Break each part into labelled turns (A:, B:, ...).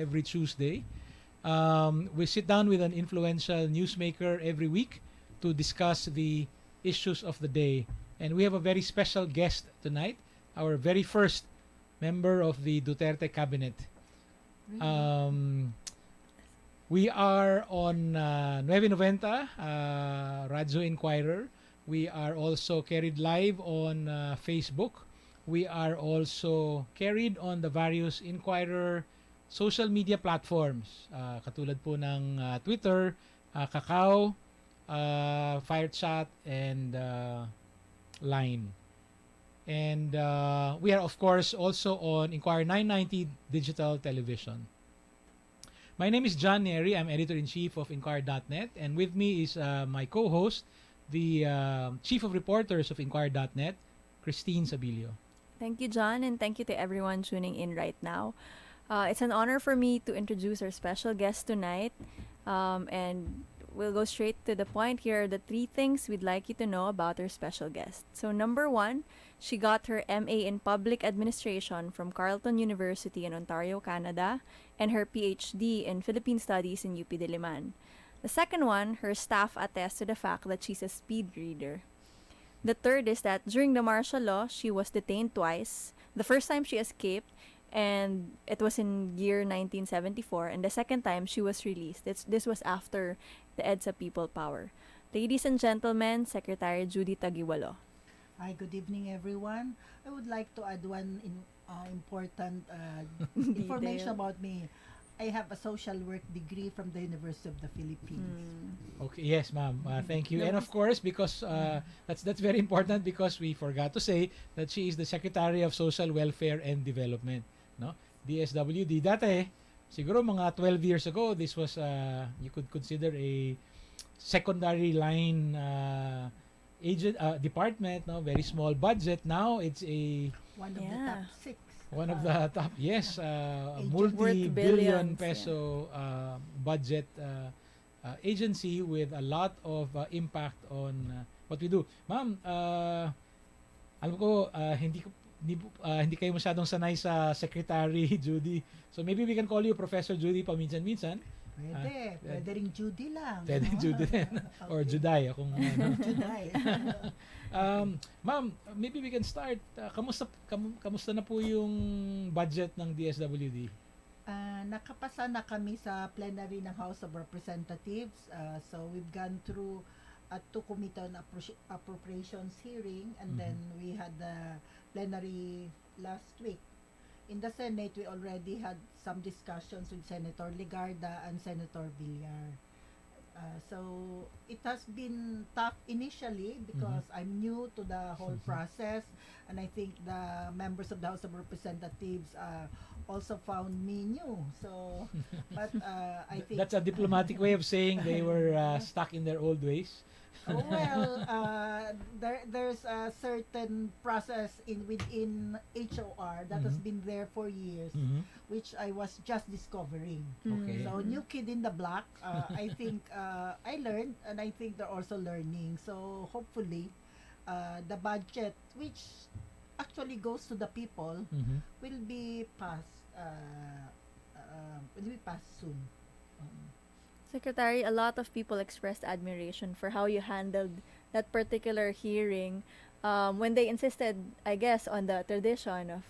A: every Tuesday. We sit down with an influential newsmaker every week to discuss the issues of the day. And we have a very special guest tonight, our very first member of the Duterte cabinet. We are on 990 Radyo Inquirer. We are also carried live on Facebook. We are also carried on the various Inquirer social media platforms. Katulad po ng Twitter, Kakao, Firechat, and Line. And we are, of course, also on Inquirer 990 Digital Television. My name is John Neri. I'm editor-in-chief of INQUIRER.net. And with me is my co-host, the chief of reporters of INQUIRER.net, Christine Sabilio.
B: Thank you, John, and thank you to everyone tuning in right now. It's an honor for me to introduce our special guest tonight. And we'll go straight to the point. Here are the 3 things we'd like you to know about our special guest. So, number 1, she got her MA in Public Administration from Carleton University in Ontario, Canada, and her PhD in Philippine Studies in UP Diliman. The second one, her staff attests to the fact that she's a speed reader. The third is that during the martial law, she was detained twice. The first time she escaped, and it was in year 1974, and the second time she was released. This was after the EDSA People Power. Ladies and gentlemen, Secretary Judy Taguiwalo.
C: Hi, good evening, everyone. I would like to add one important information about me. I have a social work degree from the University of the Philippines.
A: Okay, yes, ma'am. Thank you. And of course, because that's very important, because we forgot to say that she is the Secretary of Social Welfare and Development, no? DSWD. Dati, siguro mga 12 years ago, this was you could consider a secondary line department, no? Very small budget. Now it's a
C: One of the top 6.
A: one of the top, yes, multi-billion peso budget agency with a lot of impact on what we do. Ma'am, alam ko hindi kayo masyadong sanay sa Secretary Judy. So maybe we can call you Professor Judy paminsan-minsan.
C: Pwede rin Judy lang.
A: Pwede Judy din. Or Juday, kung
C: Juday.
A: Ma'am, maybe we can start. Kamusta na po yung budget ng DSWD?
C: Nakapasa na kami sa plenary ng House of Representatives. So we've gone through a 2 committee on appropriations hearing, and then we had the plenary last week. In the Senate, we already had some discussions with Senator Legarda and Senator Villar. So it has been tough initially because I'm new to the whole process, and I think the members of the House of Representatives also found me new. So, but I think
A: That's a diplomatic way of saying they were stuck in their old ways.
C: well, there's a certain process within HOR that has been there for years, which I was just discovering.
A: Okay.
C: So new kid in the block. I think I learned, and I think they're also learning. So hopefully, the budget, which actually goes to the people, will be passed. Will be passed soon.
B: Secretary, a lot of people expressed admiration for how you handled that particular hearing when they insisted, I guess, on the tradition of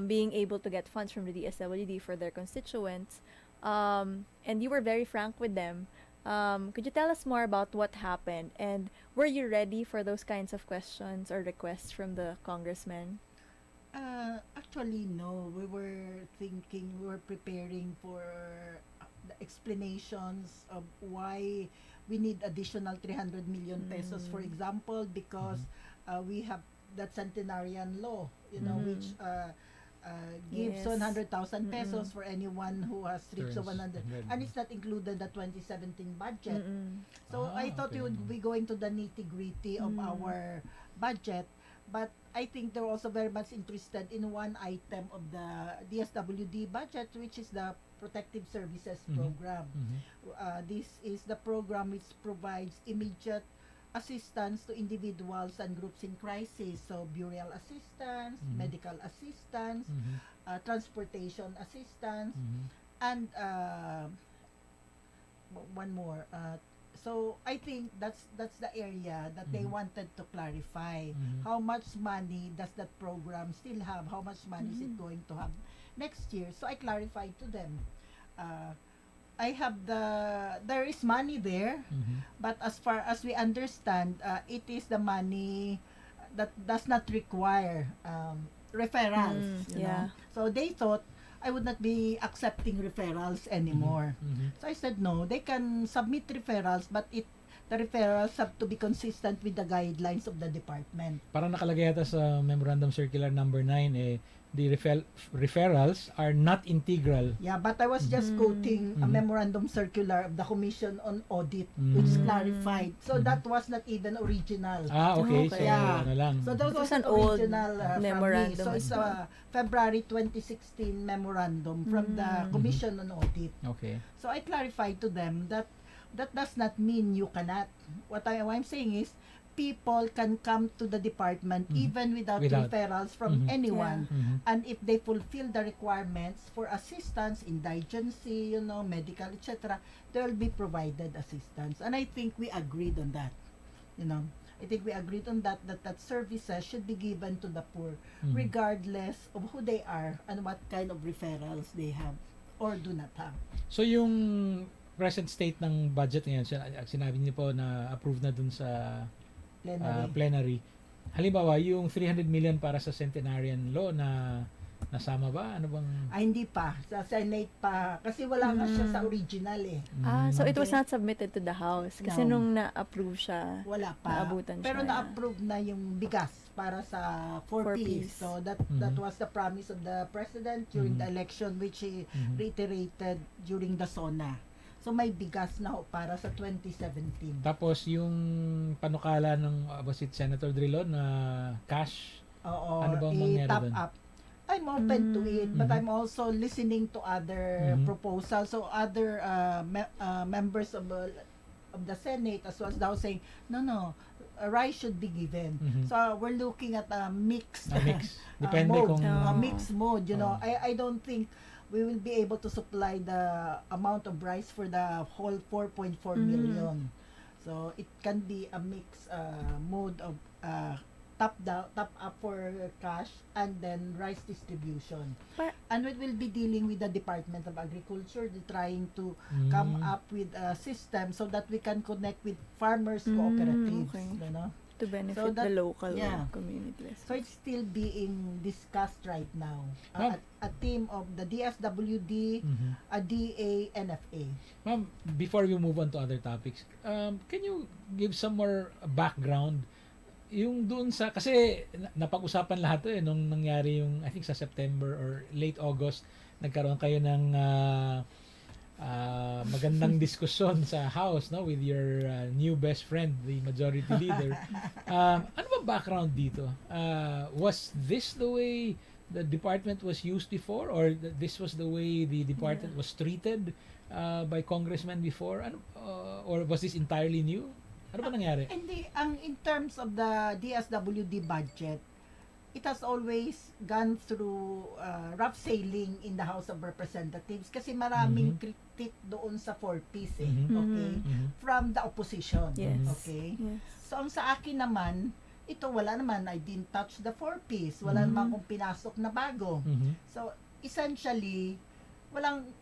B: being able to get funds from the DSWD for their constituents. And you were very frank with them. Could you tell us more about what happened? And were you ready for those kinds of questions or requests from the congressmen?
C: Actually, no. We were preparing for the explanations of why we need additional 300 million pesos, for example, because we have that centenarian law, which gives
B: Yes.
C: 100,000 pesos for anyone who has reached the 100, and it's not included the 2017 budget. So I thought we would be going to the nitty-gritty of our budget, but I think they're also very much interested in one item of the DSWD budget, which is the Protective Services Program. This is the program which provides immediate assistance to individuals and groups in crisis. So burial assistance, medical assistance, transportation assistance, And one more. So I think that's the area that they
A: Mhm.
C: wanted to clarify.
A: Mhm.
C: How much money does that program still have? How much money is it
B: Mm.
C: going to have next year? So I clarified to them. Uh, I have there is money there,
A: Mhm.
C: but as far as we understand, it is the money that does not require referrals, you know.
B: Yeah.
C: So they thought I would not be accepting referrals
A: Mhm.
C: anymore.
A: Mhm.
C: So I said no, they can submit referrals, but the referrals have to be consistent with the guidelines of the department.
A: Parang nakalagay yata sa Memorandum Circular number 9 the referrals are not integral.
C: Yeah, but I was
A: Mhm.
C: just quoting a
A: Mhm.
C: memorandum circular of the Commission on Audit, which
A: Mm.
C: clarified. So
A: Mhm.
C: that was not even original.
A: Okay, so
B: Okay.
C: Yeah.
A: ano lang.
C: So that
B: It
C: was
B: was an
C: an
B: old
C: original from me.
B: memorandum
C: So
B: as
C: it's a February 2016 memorandum from the
B: Mm.
C: Commission on Audit.
A: Okay.
C: So I clarified to them that that does not mean you cannot. What I'm saying is people can come to the department
A: Mhm.
C: even without
A: Without.
C: referrals from
A: Mhm.
C: anyone.
A: Mhm.
C: And if they fulfill the requirements for assistance, indigency, you know, medical, etc., they will be provided assistance. And I think we agreed on that. You know, I think we agreed on that services should be given to the poor,
A: Mhm.
C: regardless of who they are and what kind of referrals they have or do not have.
A: So yung present state ng budget ngayon, sinabi niyo po na approved na dun sa
C: Plenary.
A: plenary. Halimbawa, yung 300 million para sa centenarian law na nasama ba? Ano bang
C: Ay, hindi pa. Sa Senate pa. Kasi wala nga siya sa
B: Mm.
C: original eh.
B: So it was
C: Okay.
B: not submitted to the House kasi
C: No.
B: nung na-approve siya.
C: Wala pa.
B: Naabutan
C: Pero
B: siya.
C: na-approve na yung bigas para sa 4Ps.
B: 4Ps.
C: So that
A: Mhm.
C: was the promise of the president during
A: Mhm.
C: the election, which he
A: Mhm.
C: reiterated during the SONA. So may bigas na ho para sa 2017.
A: Tapos yung panukala ng was it Senator Drilon na cash.
C: Oo,
A: Ano bang mangyari
C: i-top
A: dun?
C: up. I'm open to it, but
A: Mhm.
C: I'm also listening to other
A: Mhm.
C: proposals. So other members of the Senate as well as now saying, no, a rice should be given.
A: Mhm.
C: So we're looking at a mix,
A: Mix. Depende
C: mode,
A: kung
C: a
B: Oh.
C: mixed mode. You know,
A: Oh.
C: I don't think we will be able to supply the amount of rice for the whole 4.4 million. So it can be a mix mode of top up for cash and then rice distribution.
B: Pa-
C: And we will be dealing with the Department of Agriculture. They're trying to come up with a system so that we can connect with farmers cooperatives.
B: Okay.
C: You know?
B: To benefit
C: So that-
B: the local
C: yeah.
B: communities.
C: So it's still being discussed right now.
A: Ma'am.
C: A team of the DSWD,
A: Mhm.
C: a DA, NFA.
A: Ma'am, before we move on to other topics, can you give some more background yung doon sa kasi napag-usapan lahat 'to nung nangyari yung I think sa September or late August nagkaroon kayo ng magandang diskusyon sa House no with your new best friend, the majority leader. Ano ba background dito? Was this the way the department was used before or this was the way the department was treated by congressmen before? Ano or was this entirely new? Ano ba nangyari?
C: Hindi, in terms of the DSWD budget, it has always gone through rough sailing in the House of Representatives kasi maraming critique doon sa 4Ps eh.
A: Mhm.
C: Okay?
A: Mhm.
C: From the opposition.
B: Yes.
C: Okay?
B: Yes.
C: So, ang sa akin naman, ito wala naman, I didn't touch the 4Ps. Wala naman akong pinasok na bago.
A: Mhm.
C: So, essentially,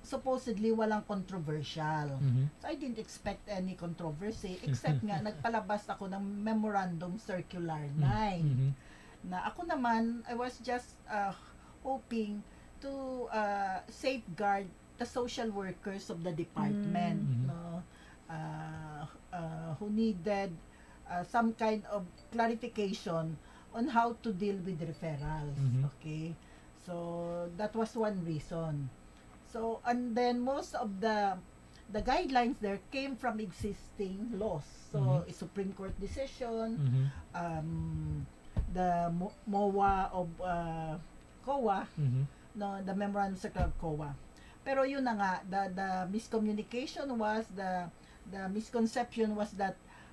C: supposedly walang controversial.
A: Mhm.
C: So, I didn't expect any controversy except nga nagpalabas ako ng Memorandum Circular 9
A: Mhm.
C: na ako naman I was just hoping to safeguard the social workers of the department
A: Mhm.
C: no who needed some kind of clarification on how to deal with referrals.
A: Mhm.
C: Okay, so that was one reason. So and then most of the guidelines there came from existing laws. So a Supreme Court decision,
A: Mhm.
C: the MOA of COA,
A: Mhm.
C: no, the Memorandum Circular of COA. Pero yun na nga, the miscommunication was the misconception was that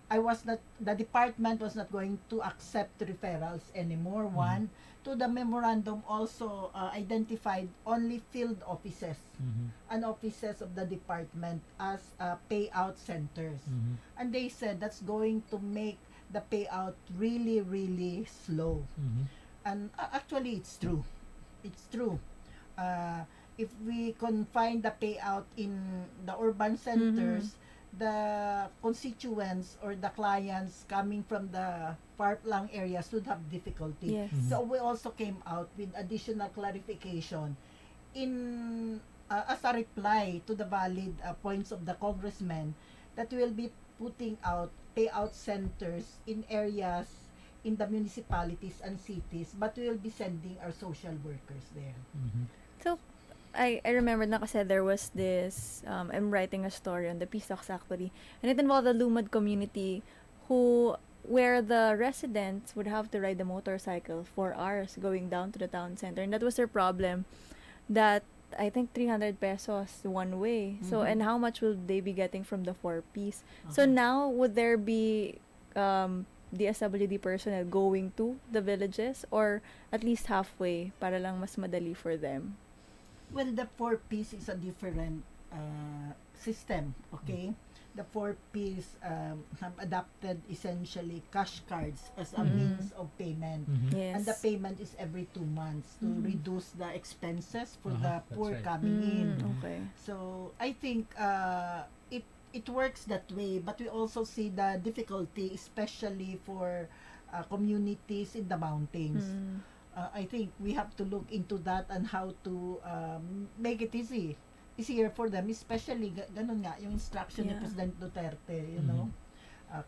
C: the department was not going to accept referrals anymore. One, to the memorandum also identified only field offices and offices of the department as payout centers. And they said that's going to make the payout really, really slow. And actually, it's true. It's true. If we confine the payout in the urban centers, the constituents or the clients coming from the far-flung areas would have difficulty.
B: Yes.
C: So we also came out with additional clarification in as a reply to the valid points of the congressman that we will be putting out payout centers in areas in the municipalities and cities, but we will be sending our social workers there.
B: So, I remember na kasi there was this, I'm writing a story on the Peace Talks actually, and it involved the Lumad community where the residents would have to ride the motorcycle for hours going down to the town center. And that was their problem, that I think 300 pesos one way. So, and how much will they be getting from the 4-piece? So now, would there be DSWD personnel going to the villages or at least halfway para lang mas madali for them?
C: Well, the 4-piece is a different system, okay? The 4-piece have adopted essentially cash cards as a means of payment.
B: Yes.
C: And the payment is every 2 months to reduce the expenses for the
A: That's
C: poor
A: right.
C: coming in.
B: Okay.
C: So I think it works that way, but we also see the difficulty, especially for communities in the mountains. I think we have to look into that and how to make it easier for them, especially ganun nga yung instruction ni
B: Yeah.
C: President Duterte, you know.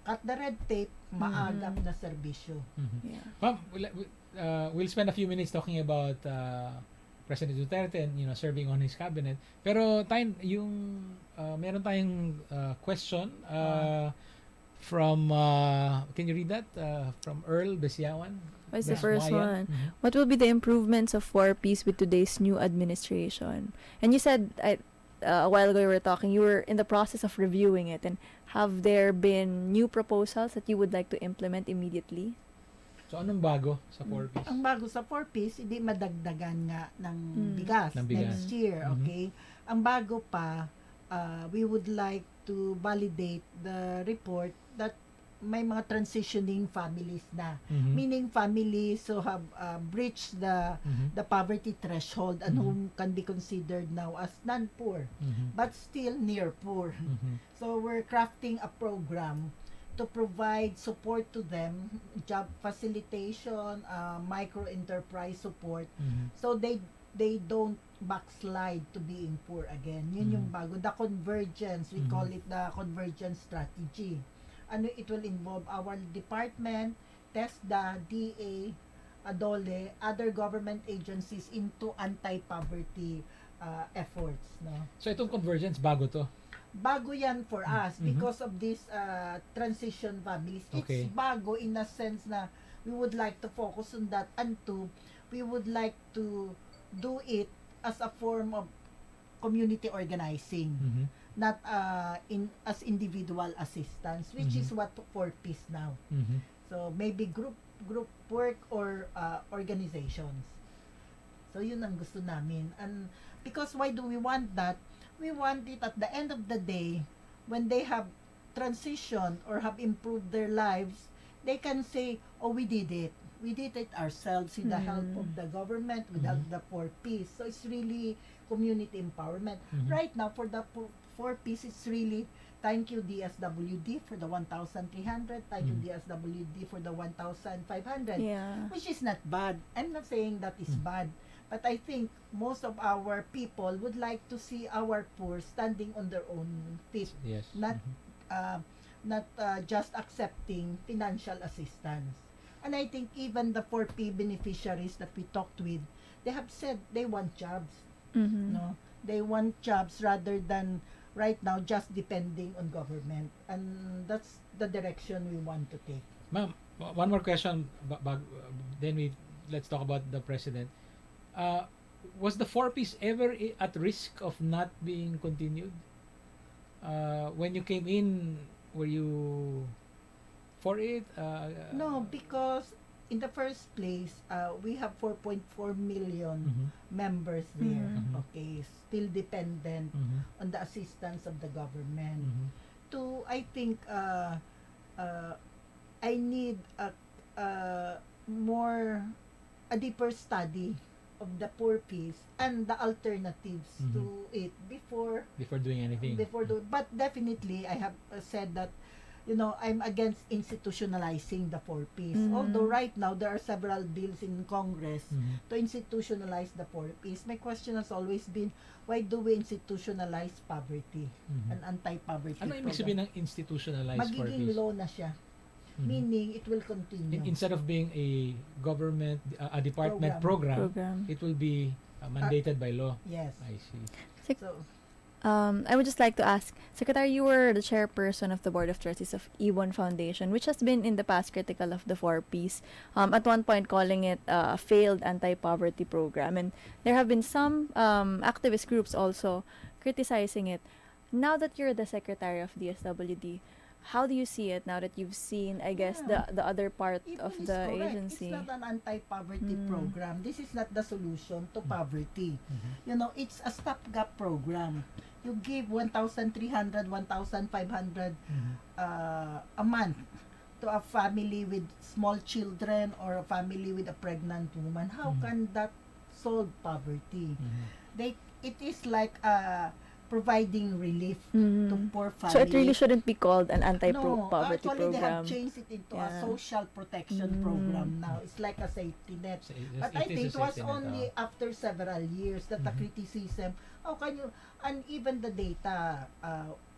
C: Cut the red tape, maagap na serbisyo.
B: Yeah.
A: Ma'am, we'll spend a few minutes talking about President Duterte and serving on his cabinet. Pero meron tayong question from can you read that from Earl Besiawan?
B: What's the first
A: Beswayan.
B: one? What will be the improvements of 4-piece with today's new administration? And you said a while ago you were talking, you were in the process of reviewing it. And have there been new proposals that you would like to implement immediately?
A: So anong bago sa 4-piece?
C: Ang bago sa 4-piece, hindi madagdagan nga ng bigas
A: Ng bigas.
C: next year, okay? Ang bago pa, we would like to validate the report that may mga transitioning families na. Meaning families who have breached the poverty threshold and whom can be considered now as non-poor, but still near poor. So we're crafting a program to provide support to them, job facilitation, micro-enterprise support, so they don't backslide to being poor again. Yun yung bago. The convergence, we call it the convergence strategy. And it will involve our department, TESDA, DA, ADOLE, other government agencies into anti-poverty efforts. No?
A: So itong convergence, bago to?
C: Bago yan for us because of this transition families.
A: Okay.
C: It's bago in a sense na we would like to focus on that, and two, we would like to do it as a form of community organizing, not as individual assistance, which is what 4-piece now. So maybe group work or organizations. So yun ang gusto namin. And because why do we want that? We want it at the end of the day, when they have transitioned or have improved their lives, they can say, oh, we did it. We did it ourselves with the help of the government, with the 4-piece. So it's really community empowerment. Right now, for the 4-piece, it's really thank you DSWD for the 1,300, thank you DSWD for the 1,500, which is not bad. I'm not saying that is bad, but I think most of our people would like to see our poor standing on their own feet,
A: Yes.
C: not just accepting financial assistance. And I think even the 4P beneficiaries that we talked with, they have said they want jobs. No, they want jobs rather than right now just depending on government, and that's the direction we want to take.
A: Ma'am, one more question. Then let's talk about the president. Was the 4-piece ever at risk of not being continued? When you came in, were you for it?
C: No, because in the first place, we have 4.4 million
A: Mhm.
C: members there.
A: Mhm.
C: Okay, still dependent
A: Mhm.
C: on the assistance of the government.
A: Mhm.
C: I think, uh, I need a more a deeper study of the poor piece and the alternatives
A: Mhm.
C: to it before
A: Before doing anything.
C: but definitely I have said that, I'm against institutionalizing the four Ps. Although
B: Mhm.
C: right now there are several bills in Congress
A: Mhm.
C: to institutionalize the four Ps. My question has always been, why do we institutionalize poverty,
A: Mhm.
C: an anti-poverty
A: Ano ibig
C: program?
A: sabihin ng institutionalized for
C: Magiging
A: peace?
C: law na siya.
A: Mhm.
C: Meaning, it will continue.
A: Instead of being a government, a department program,
B: Program.
A: it will be mandated by law.
C: Yes.
A: I see.
C: So,
B: I would just like to ask, Secretary, you were the chairperson of the Board of Trustees of E1 Foundation, which has been in the past critical of the 4Ps, at one point calling it a failed anti-poverty program. And there have been some activist groups also criticizing it. Now that you're the Secretary of DSWD, how do you see it now that you've seen, I guess,
C: Yeah.
B: the other part of
C: Ibon is
B: the
C: correct.
B: agency?
C: It's not an anti-poverty
B: Mm.
C: program. This is not the solution to
A: Mm.
C: poverty.
A: Mhm.
C: It's a stopgap program. You give 1,300, 1,500
A: Mhm.
C: a month to a family with small children or a family with a pregnant woman. How
A: Mm.
C: can that solve poverty?
A: Mhm.
C: It is like providing relief to
B: Mhm.
C: poor
B: So it really
C: families.
B: shouldn't be called an
C: No,
B: anti-poverty
C: actually they have
B: program.
C: changed it into a
B: Yeah.
C: social protection
B: Mm.
C: program now. It's like a safety net.
A: So
C: But
A: it
C: I
A: is
C: think
A: a
C: it was
A: safety net,
C: only after several years that the
A: Mhm.
C: criticism, how can you, and even the data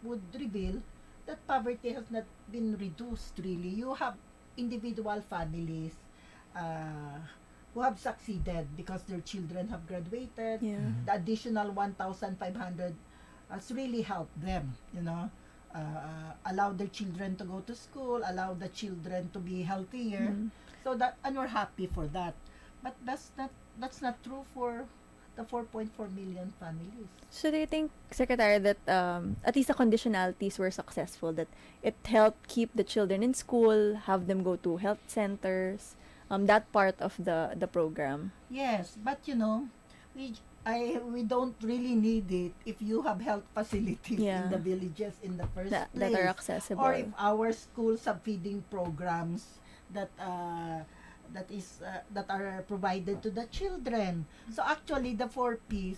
C: would reveal that poverty has not been reduced really. You have individual families uh, who have succeeded because their children have graduated.
B: Yeah.
A: Mhm.
C: The additional 1,500 has really helped them, allow their children to go to school, allow the children to be healthier.
B: Mm.
C: So that, and we're happy for that. But that's not true for the 4.4 million families.
B: So do you think, Secretary, that at least the conditionalities were successful, that it helped keep the children in school, have them go to health centers, that part of the program?
C: Yes, but we we don't really need it if you have health facilities in
B: Yeah.
C: the villages in the first
B: That are
C: place,
B: accessible.
C: or if our schools have feeding programs that that are provided to the children. So actually, the 4Ps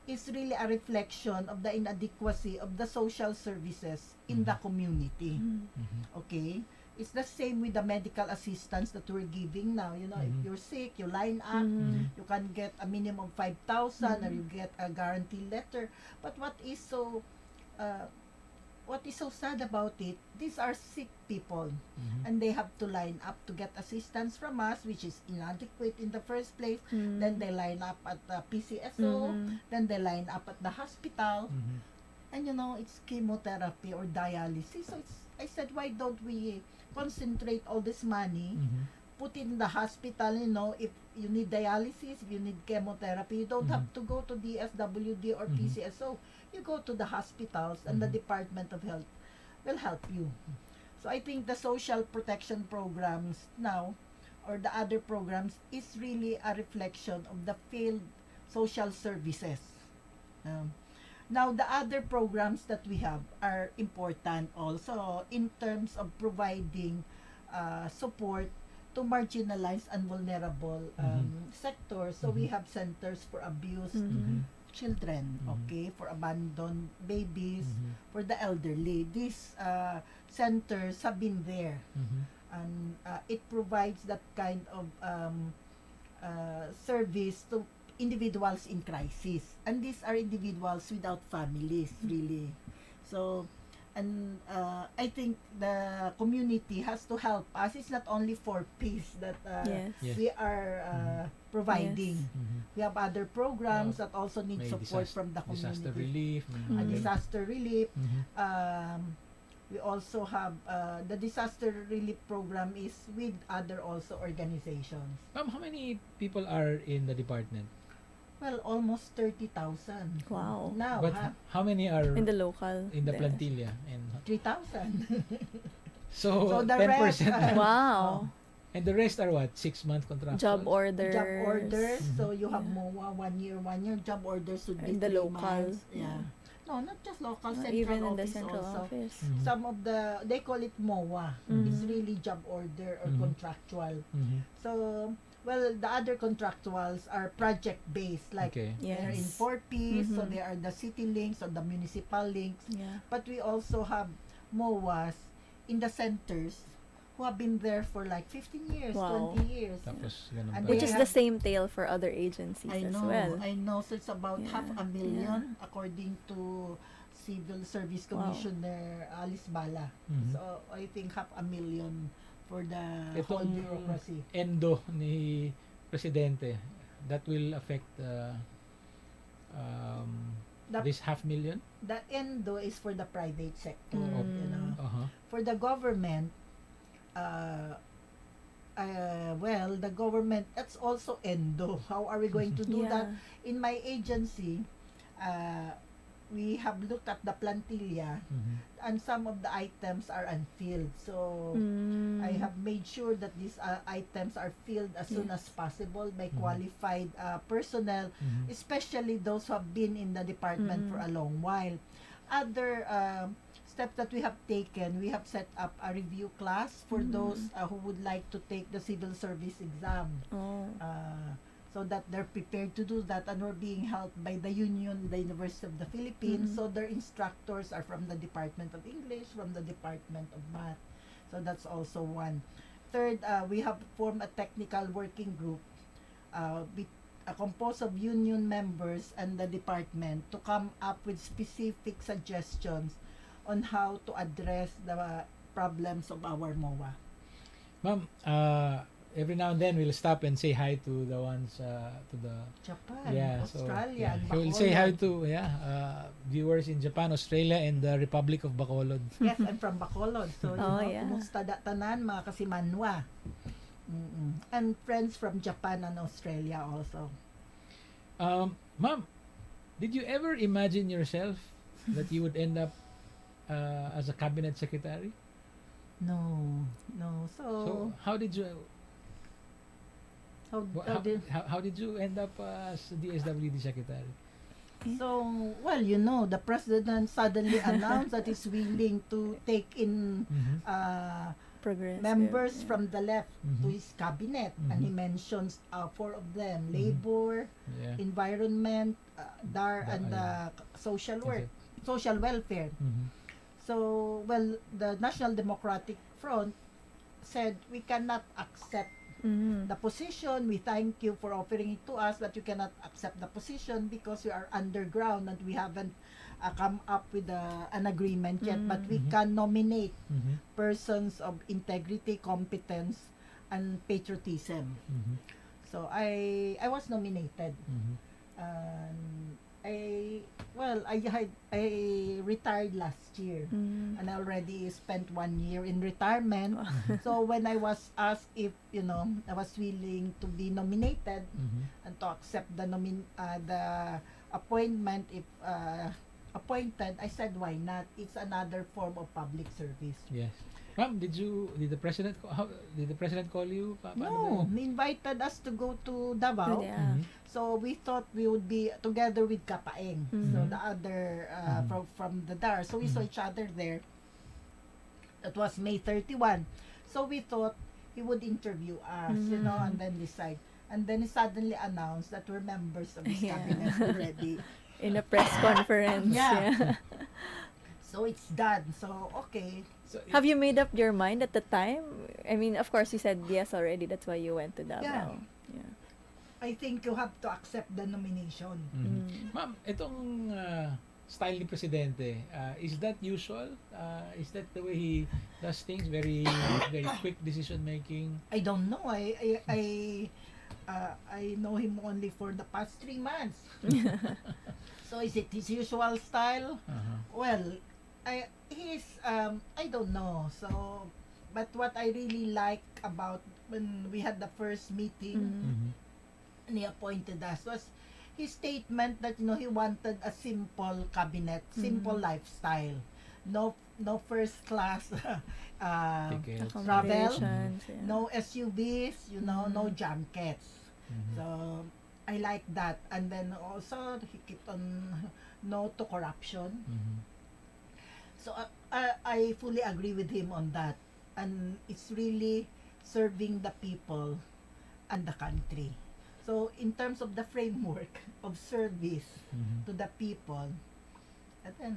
C: is really a reflection of the inadequacy of the social services in the community.
B: Mm.
A: Mhm.
C: Okay? It's the same with the medical assistance that we're giving now. If
A: Mhm.
C: you're sick, you line up,
B: Mhm.
C: you can get a minimum 5,000 or
B: Mhm.
C: you get a guarantee letter. But what is so sad about it, these are sick people
A: Mhm.
C: and they have to line up to get assistance from us, which is inadequate in the first place.
B: Mm.
C: Then they line up at the PCSO,
B: Mhm.
C: then they line up at the hospital,
A: Mhm.
C: and it's chemotherapy or dialysis. So I said, why don't we concentrate all this money,
A: Mhm.
C: put it in the hospital? If you need dialysis, if you need chemotherapy, you don't have to go to DSWD or
A: Mhm.
C: PCSO. You go to the hospitals and the
A: Mhm.
C: Department of Health will help you. So I think the social protection programs now, or the other programs, is really a reflection of the failed social services. Um, Now, the other programs that we have are important also in terms of providing support to marginalized and vulnerable sectors. So we
A: Mhm.
C: have centers for abused
B: Mhm.
C: children,
A: Mhm.
C: okay, for abandoned babies,
A: Mhm.
C: for the elderly. These centers have been there,
A: Mhm.
C: and it provides that kind of service to individuals in crisis. And these are individuals without families, really. So, and I think the community has to help us. It's not only for peace that
B: Yes.
A: Yes.
C: we are providing.
B: Yes.
A: Mhm.
C: We have other programs
A: Yeah.
C: that also need
A: May
C: support from the
A: disaster
C: community.
A: relief.
B: Mm.
C: Disaster relief.
A: Mhm.
C: We also have the disaster relief program is with other also organizations.
A: Ma'am, how many people are in the department?
C: Well, almost 30,000.
B: Wow.
C: Now,
A: But how many are
B: In the local.
A: in the
B: there.
A: plantilla? And
C: 3,000.
A: So,
C: So the
A: 10%.
C: rest,
B: Wow.
A: And the rest are what? 6-month contractual?
B: Job orders.
C: job orders. So you have
B: Yeah.
C: MOA 1 year. 1 year job orders would be
B: And the
C: 3
B: local.
C: months.
B: Yeah.
C: No, not just local, central
B: Even in the
C: office
B: central
C: also.
B: office.
A: Mhm.
C: Some of they call it MOA. It's
B: Mhm.
C: really job order or
A: Mhm.
C: contractual.
A: Mhm.
C: So, well, the other contractuals are project based, like
A: Okay.
C: they're in
B: Yes.
C: 4Ps, so
B: Mhm.
C: they are the city links or the municipal links.
B: Yeah.
C: But we also have MOAs in the centers who have been there for like 15 years,
B: Wow.
C: 20 years.
A: Tapos, ganun
C: And
A: pa.
B: Which
C: they
B: is
C: have-
B: the same tale for other agencies
C: I
B: as
C: know,
B: well.
C: I know. So it's about
B: Yeah,
C: half a million according to Civil Service
B: Wow.
C: Commissioner Alice Bala.
A: Mhm.
C: So I think half a million for the whole
A: Itong
C: bureaucracy.
A: endo ni Presidente, that will affect
C: The,
A: this 500,000?
C: the endo is for the private sector,
B: Mm.
C: you know.
A: Uh-huh.
C: For the government, well, the government, that's also endo. How are we going to do that? In my agency, we have looked at the plantilla
A: Mhm.
C: and some of the items are unfilled. So
B: Mm.
C: I have made sure that these items are filled as soon as possible by
A: Mhm.
C: qualified personnel,
A: Mhm.
C: especially those who have been in the department for a long while. Other steps that we have taken, we have set up a review class for those who would like to take the civil service exam.
B: Oh.
C: So that they're prepared to do that, and we're being helped by the union, the University of the Philippines. So their instructors are from the Department of English, from the Department of Math. So that's also one. Third, we have formed a technical working group composed of union members and the department to come up with specific suggestions on how to address the problems of our MOA.
A: Ma'am, every now and then we'll stop and say hi to the ones to the
C: Japan, Australia, and
A: We'll say hi
C: Bacolod.
A: to viewers in Japan, Australia, and the Republic of Bacolod.
C: Yes, I'm from Bacolod. So,
B: Yeah.
C: kumusta da tanan, mga kasimanwa. And friends from Japan and Australia also.
A: Ma'am, did you ever imagine yourself that you would end up as a cabinet secretary?
C: No, no.
A: So how did you
C: How,
A: wha-
C: how
A: how,
C: did,
A: how did you end up as DSWD secretary?
C: so, well, the president suddenly announced that he's willing to take in
A: Mhm.
B: Progressive.
C: members from the left to
A: Mhm.
C: his cabinet, and he mentions four of them:
A: Mhm.
C: labor,
A: Yeah.
C: environment, DAR,
A: Da-
C: and social work,
A: Okay.
C: social welfare.
A: Mhm.
C: So, well, the National Democratic Front said we cannot accept
B: Mhm.
C: the position. We thank you for offering it to us, but you cannot accept the position because we are underground and we haven't come up with an agreement yet. But we
A: Mhm.
C: can nominate
A: Mhm.
C: persons of integrity, competence, and patriotism.
A: Mhm.
C: So I was nominated.
A: Mhm.
C: I retired last year.
B: Mm.
C: And I already spent 1 year in retirement. So when I was asked if I was willing to be nominated
A: Mhm.
C: and to accept the appointment if appointed, I said why not? It's another form of public service.
A: Yes. Ma'am, did the president did the president call you?
C: No, he invited us to go to Davao.
B: Yeah.
A: Mhm.
C: So we thought we would be together with Kapaeng. So
B: Mhm.
C: the other
A: Mhm.
C: from the DAR. So we saw
A: Mhm.
C: each other there. It was May 31. So we thought he would interview us,
B: Mhm.
C: and then decide. And then he suddenly announced that we're members of his
B: Yeah.
C: cabinet already.
B: In a press conference.
C: Yeah. So it's done. So okay.
A: So,
B: Have you made up your mind at the time? I mean, of course, you said yes already. That's why you went to Davao. Yeah.
C: I think you have to accept the nomination.
A: Mhm.
B: Mm.
A: Ma'am, itong style ni Presidente, is that usual? Is that the way he does things? Very very quick decision making?
C: I don't know. I know him only for the past 3 months. So is it his usual style?
A: Uh-huh.
C: Well, I don't know. So, but what I really like about when we had the first meeting
B: Mhm.
A: Mhm.
C: and he appointed us was his statement that he wanted a simple cabinet, simple lifestyle. no first class
A: Tickets.
C: travel,
B: Accommodations. Yeah.
C: no SUVs, no
B: Mhm.
C: junkets.
A: Mhm.
C: So I like that. And then also he kept on no to corruption.
A: Mhm.
C: So I fully agree with him on that. And it's really serving the people and the country. So in terms of the framework of service
A: Mhm.
C: to the people, and then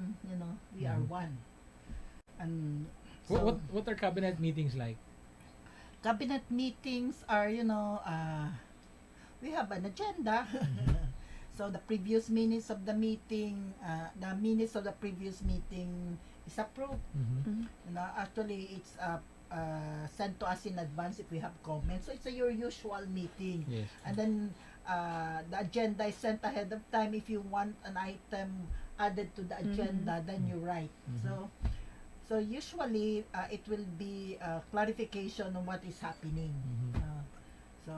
C: we are
A: Mhm.
C: one. And
A: What, what
C: so
A: what are cabinet meetings like?
C: cabinet meetings are we have an agenda.
A: Mhm.
C: So the previous minutes of the meeting, the minutes of the previous meeting is approved.
A: Mhm.
B: Mhm.
C: Actually, it's sent to us in advance if we have comments. So it's your usual meeting.
A: Yes.
C: And then the agenda is sent ahead of time. If you want an item added to the agenda, then you write.
A: Mhm.
C: So usually it will be clarification on what is happening.
A: Mhm.
C: So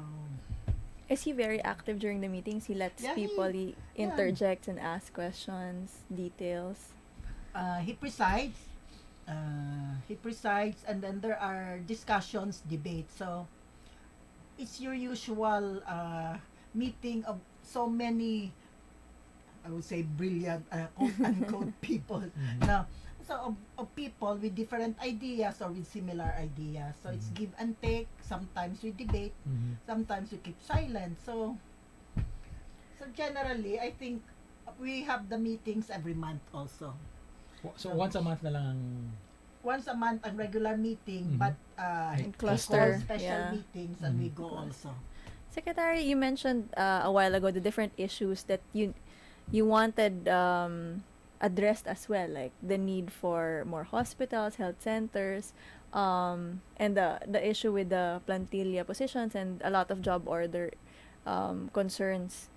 B: Is he very active during the meetings? He lets
C: Yeah,
B: people
C: yeah.
B: interject and ask questions, details.
C: He presides. He presides, and then there are discussions, debates. So it's your usual meeting of so many, I would say, brilliant quote unquote people.
A: Mhm.
C: Now, so of people with different ideas or with similar ideas. So it's
A: Mhm.
C: give and take. Sometimes we debate.
A: Mhm.
C: Sometimes we keep silent. So generally, I think we have the meetings every month also.
A: So once a month na lang ang
C: Once a month ang regular meeting,
A: Mhm.
C: but
A: In
C: we
B: cluster,
C: call special
B: yeah.
C: meetings and we
A: Mhm.
C: go
B: Cluster.
C: also.
B: Secretary, you mentioned a while ago the different issues that you wanted addressed as well, like the need for more hospitals, health centers, and the issue with the plantilla positions and a lot of job order concerns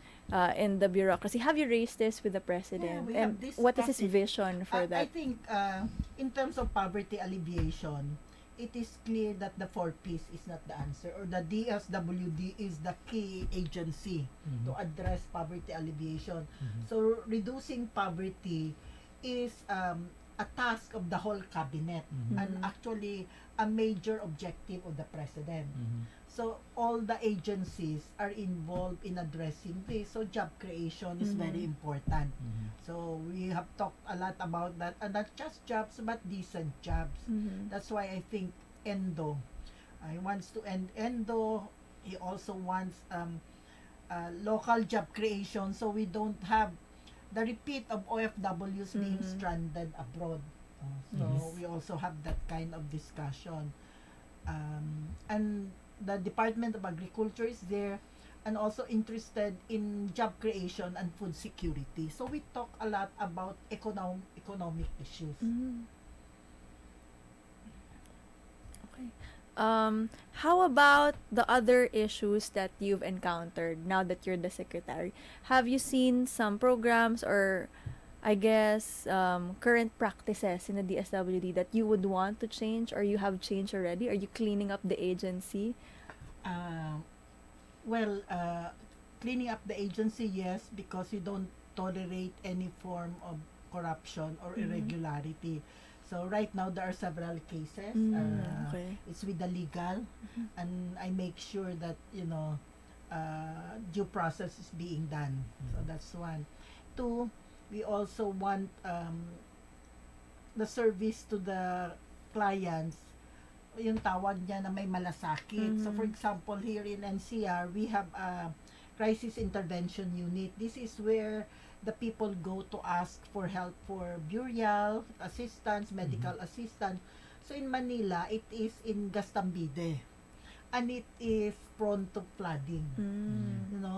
B: in the bureaucracy. Have you raised this with the president?
C: We
B: And
C: have
B: what is his
C: discussed it.
B: vision for
C: I
B: that?
C: think in terms of poverty alleviation, it is clear that the 4Ps is not the answer, or the DSWD is the key agency to
A: Mhm.
C: address poverty alleviation.
A: Mhm.
C: So reducing poverty is a task of the whole cabinet,
A: Mhm.
C: and actually a major objective of the president.
A: Mhm.
C: So all the agencies are involved in addressing this. So job creation is very
B: Mhm.
C: important.
A: Mhm.
C: So we have talked a lot about that, and not just jobs but decent jobs.
B: Mhm.
C: That's why I think Endo, he wants to end Endo. He also wants local job creation, so we don't have the repeat of OFWs being
B: Mhm.
C: stranded abroad. So
A: Yes.
C: we also have that kind of discussion. And the Department of Agriculture is there and also interested in job creation and food security. So we talk a lot about economic issues.
B: Mhm. Okay. How about the other issues that you've encountered now that you're the secretary? Have you seen some programs or, I guess, current practices in the DSWD that you would want to change or you have changed already? Are you cleaning up the agency?
C: Uh, well, cleaning up the agency, yes, because we don't tolerate any form of corruption or
B: Mhm.
C: irregularity. So right now there are several cases.
B: Okay.
C: It's with the legal,
B: Mhm.
C: and I make sure that due process is being done. So that's one. Two, we also want the service to the clients, yung tawag niya na may malasakit. So for
B: Mhm.
C: example, here in NCR, we have a crisis intervention unit. This is where the people go to ask for help for burial assistance, medical assistance. So in Manila, it is in Gastambide, and it is prone to flooding.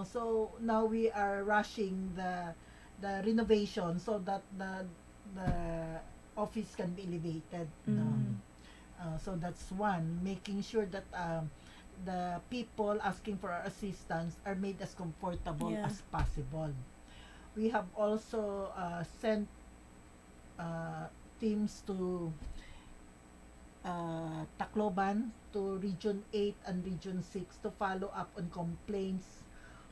C: So now we are rushing the renovation so that the office can be elevated.
B: Mm.
C: So that's one, making sure that the people asking for our assistance are made as comfortable
B: Yeah.
C: as possible. We have also sent teams to Tacloban, to Region 8 and Region 6 to follow up on complaints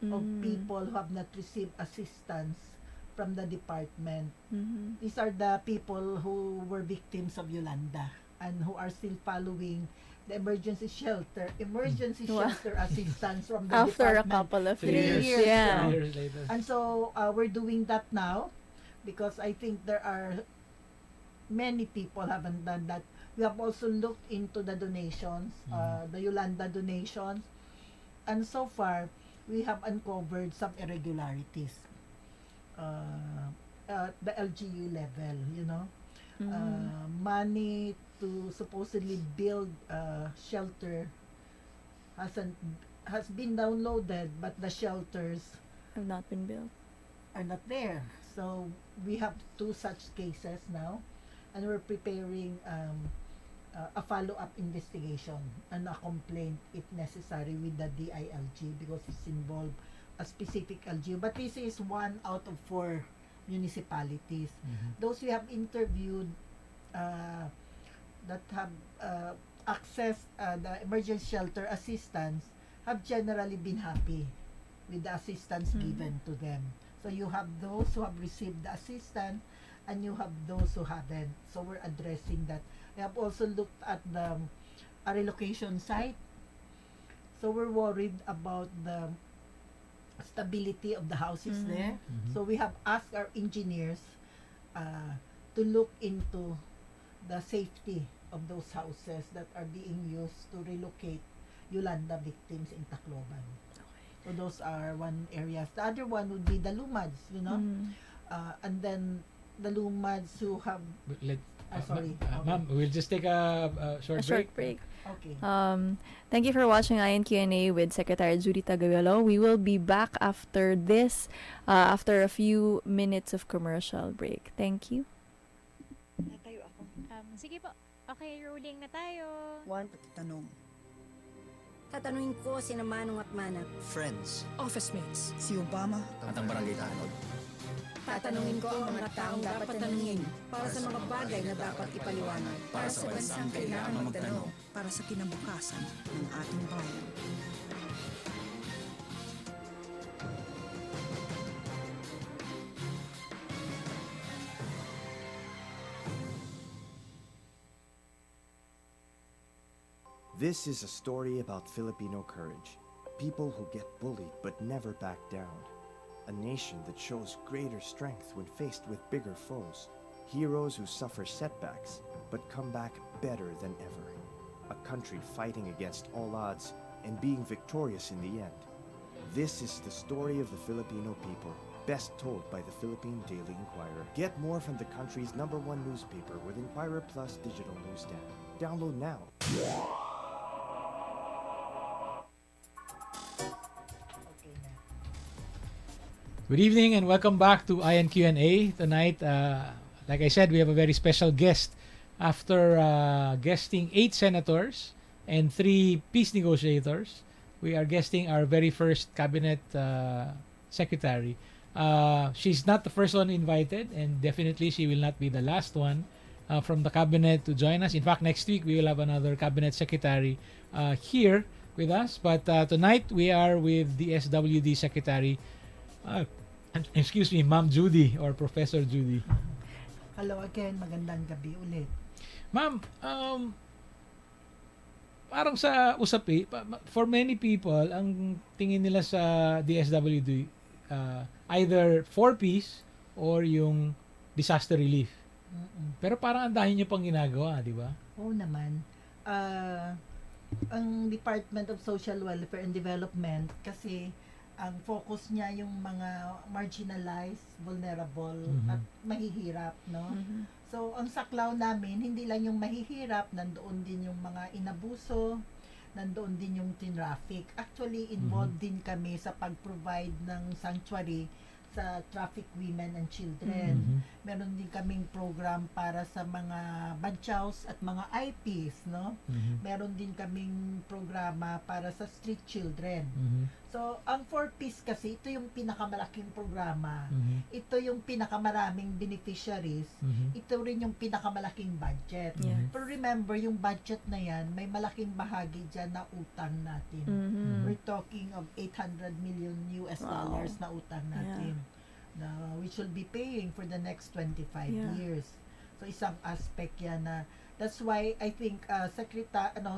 C: of
B: Mm.
C: people who have not received assistance from the department.
B: Mhm.
C: These are the people who were victims of Yolanda and who are still following the emergency
B: Wow.
C: shelter assistance from the
B: After a
C: department.
B: couple of
C: 3
B: years.
C: years,
B: Yeah.
A: 3 years later.
C: And so we're doing that now because I think there are many people haven't done that. We have also looked into the donations, the Yolanda donations, and so far we have uncovered some irregularities. The LGU level, money to supposedly build shelter hasn't has been downloaded, but the shelters
B: Have not been built.
C: are not there. So we have 2 such cases now, and we're preparing a follow-up investigation and a complaint if necessary with the DILG because it's involved a specific LGU. But this is 1 out of 4 municipalities. Those we have interviewed that have accessed the emergency shelter assistance have generally been happy with the assistance given to them. So you have those who have received the assistance and you have those who haven't. So we're addressing that. We have also looked at the relocation site. So we're worried about the stability of the houses there. So we have asked our engineers to look into the safety of those houses that are being used to relocate Yolanda victims in Tacloban. So those are one areas. The other one would be the Lumads, and then the Lumads who have. Sorry.
A: Ma'am, we'll just take a short
B: A short break.
C: Okay.
B: Thank you for watching INQ&A with Secretary Judy Taguiwalo. We will be back after this, after a few minutes of commercial break. Thank you.
D: Natayo ako.
E: Sige po. Okay, rolling na tayo.
D: One, tanong.
F: Tatanungin ko si Manong at Manap.
G: Friends,
D: Office mates. Si Obama.
G: at ang barangay tanod.
F: Tatanungin ko ang mga taong dapat tanungin para sa mga bagay na dapat ipaliwanag.
G: Para sa bansang kailangan magtanong.
D: Para sa kinabukasan ng ating bayan.
H: This is a story about Filipino courage. People who get bullied but never back down. A nation that shows greater strength when faced with bigger foes. Heroes who suffer setbacks but come back better than ever. A country fighting against all odds and being victorious in the end. This is the story of the Filipino people, best told by the Philippine Daily Inquirer. Get more from the country's #1 newspaper with Inquirer Plus digital newsstand. Download now.
C: Okay na.
A: Good evening and welcome back to INQ&A. Tonight, like I said, we have a very special guest. After guesting 8 senators and 3 peace negotiators, we are guesting our very first cabinet secretary. She's not the first one invited, and definitely she will not be the last one from the cabinet to join us. In fact, next week we will have another cabinet secretary here with us. But tonight we are with DSWD Secretary, excuse me, Ma'am Judy or Professor Judy.
C: Hello again, magandang gabi ulit.
A: Ma'am, parang sa usapi, for many people, ang tingin nila sa DSWD, either for peace or yung disaster relief. Pero parang ang dahil nyo pang ginagawa, di ba?
C: Oo naman. Ang Department of Social Welfare and Development kasi ang focus niya yung mga marginalized, vulnerable at mahihirap, no? So, ang saklaw namin, hindi lang yung mahihirap, nandoon din yung mga inabuso, nandoon din yung traffic. Actually, involved din kami sa pag-provide ng sanctuary sa traffic women and children. Meron din kaming program para sa mga badyaws at mga IPs, no? Meron din kaming programa para sa street children. So, ang 4Ps kasi, ito yung pinakamalaking programa. Ito yung pinakamaraming beneficiaries. Ito rin yung pinakamalaking budget.
B: Yes.
C: Pero remember, yung budget na yan, may malaking bahagi dyan na utang natin. We're talking of 800 million US dollars na utang natin. na which will be paying for the next 25
B: Yeah.
C: years. So isang aspect yan na that's why I think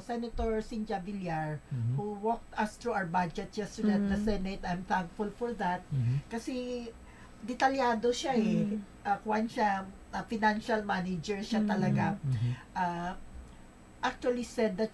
C: Senator Cynthia Villar
A: Mhm.
C: who walked us through our budget yesterday at the
B: Mhm.
C: Senate. I'm thankful for that
A: Mhm.
C: kasi detalyado siya eh.
B: Mm.
C: Kuwan siya, financial manager siya
B: Mm.
C: talaga.
A: Mhm.
C: Uh, actually said that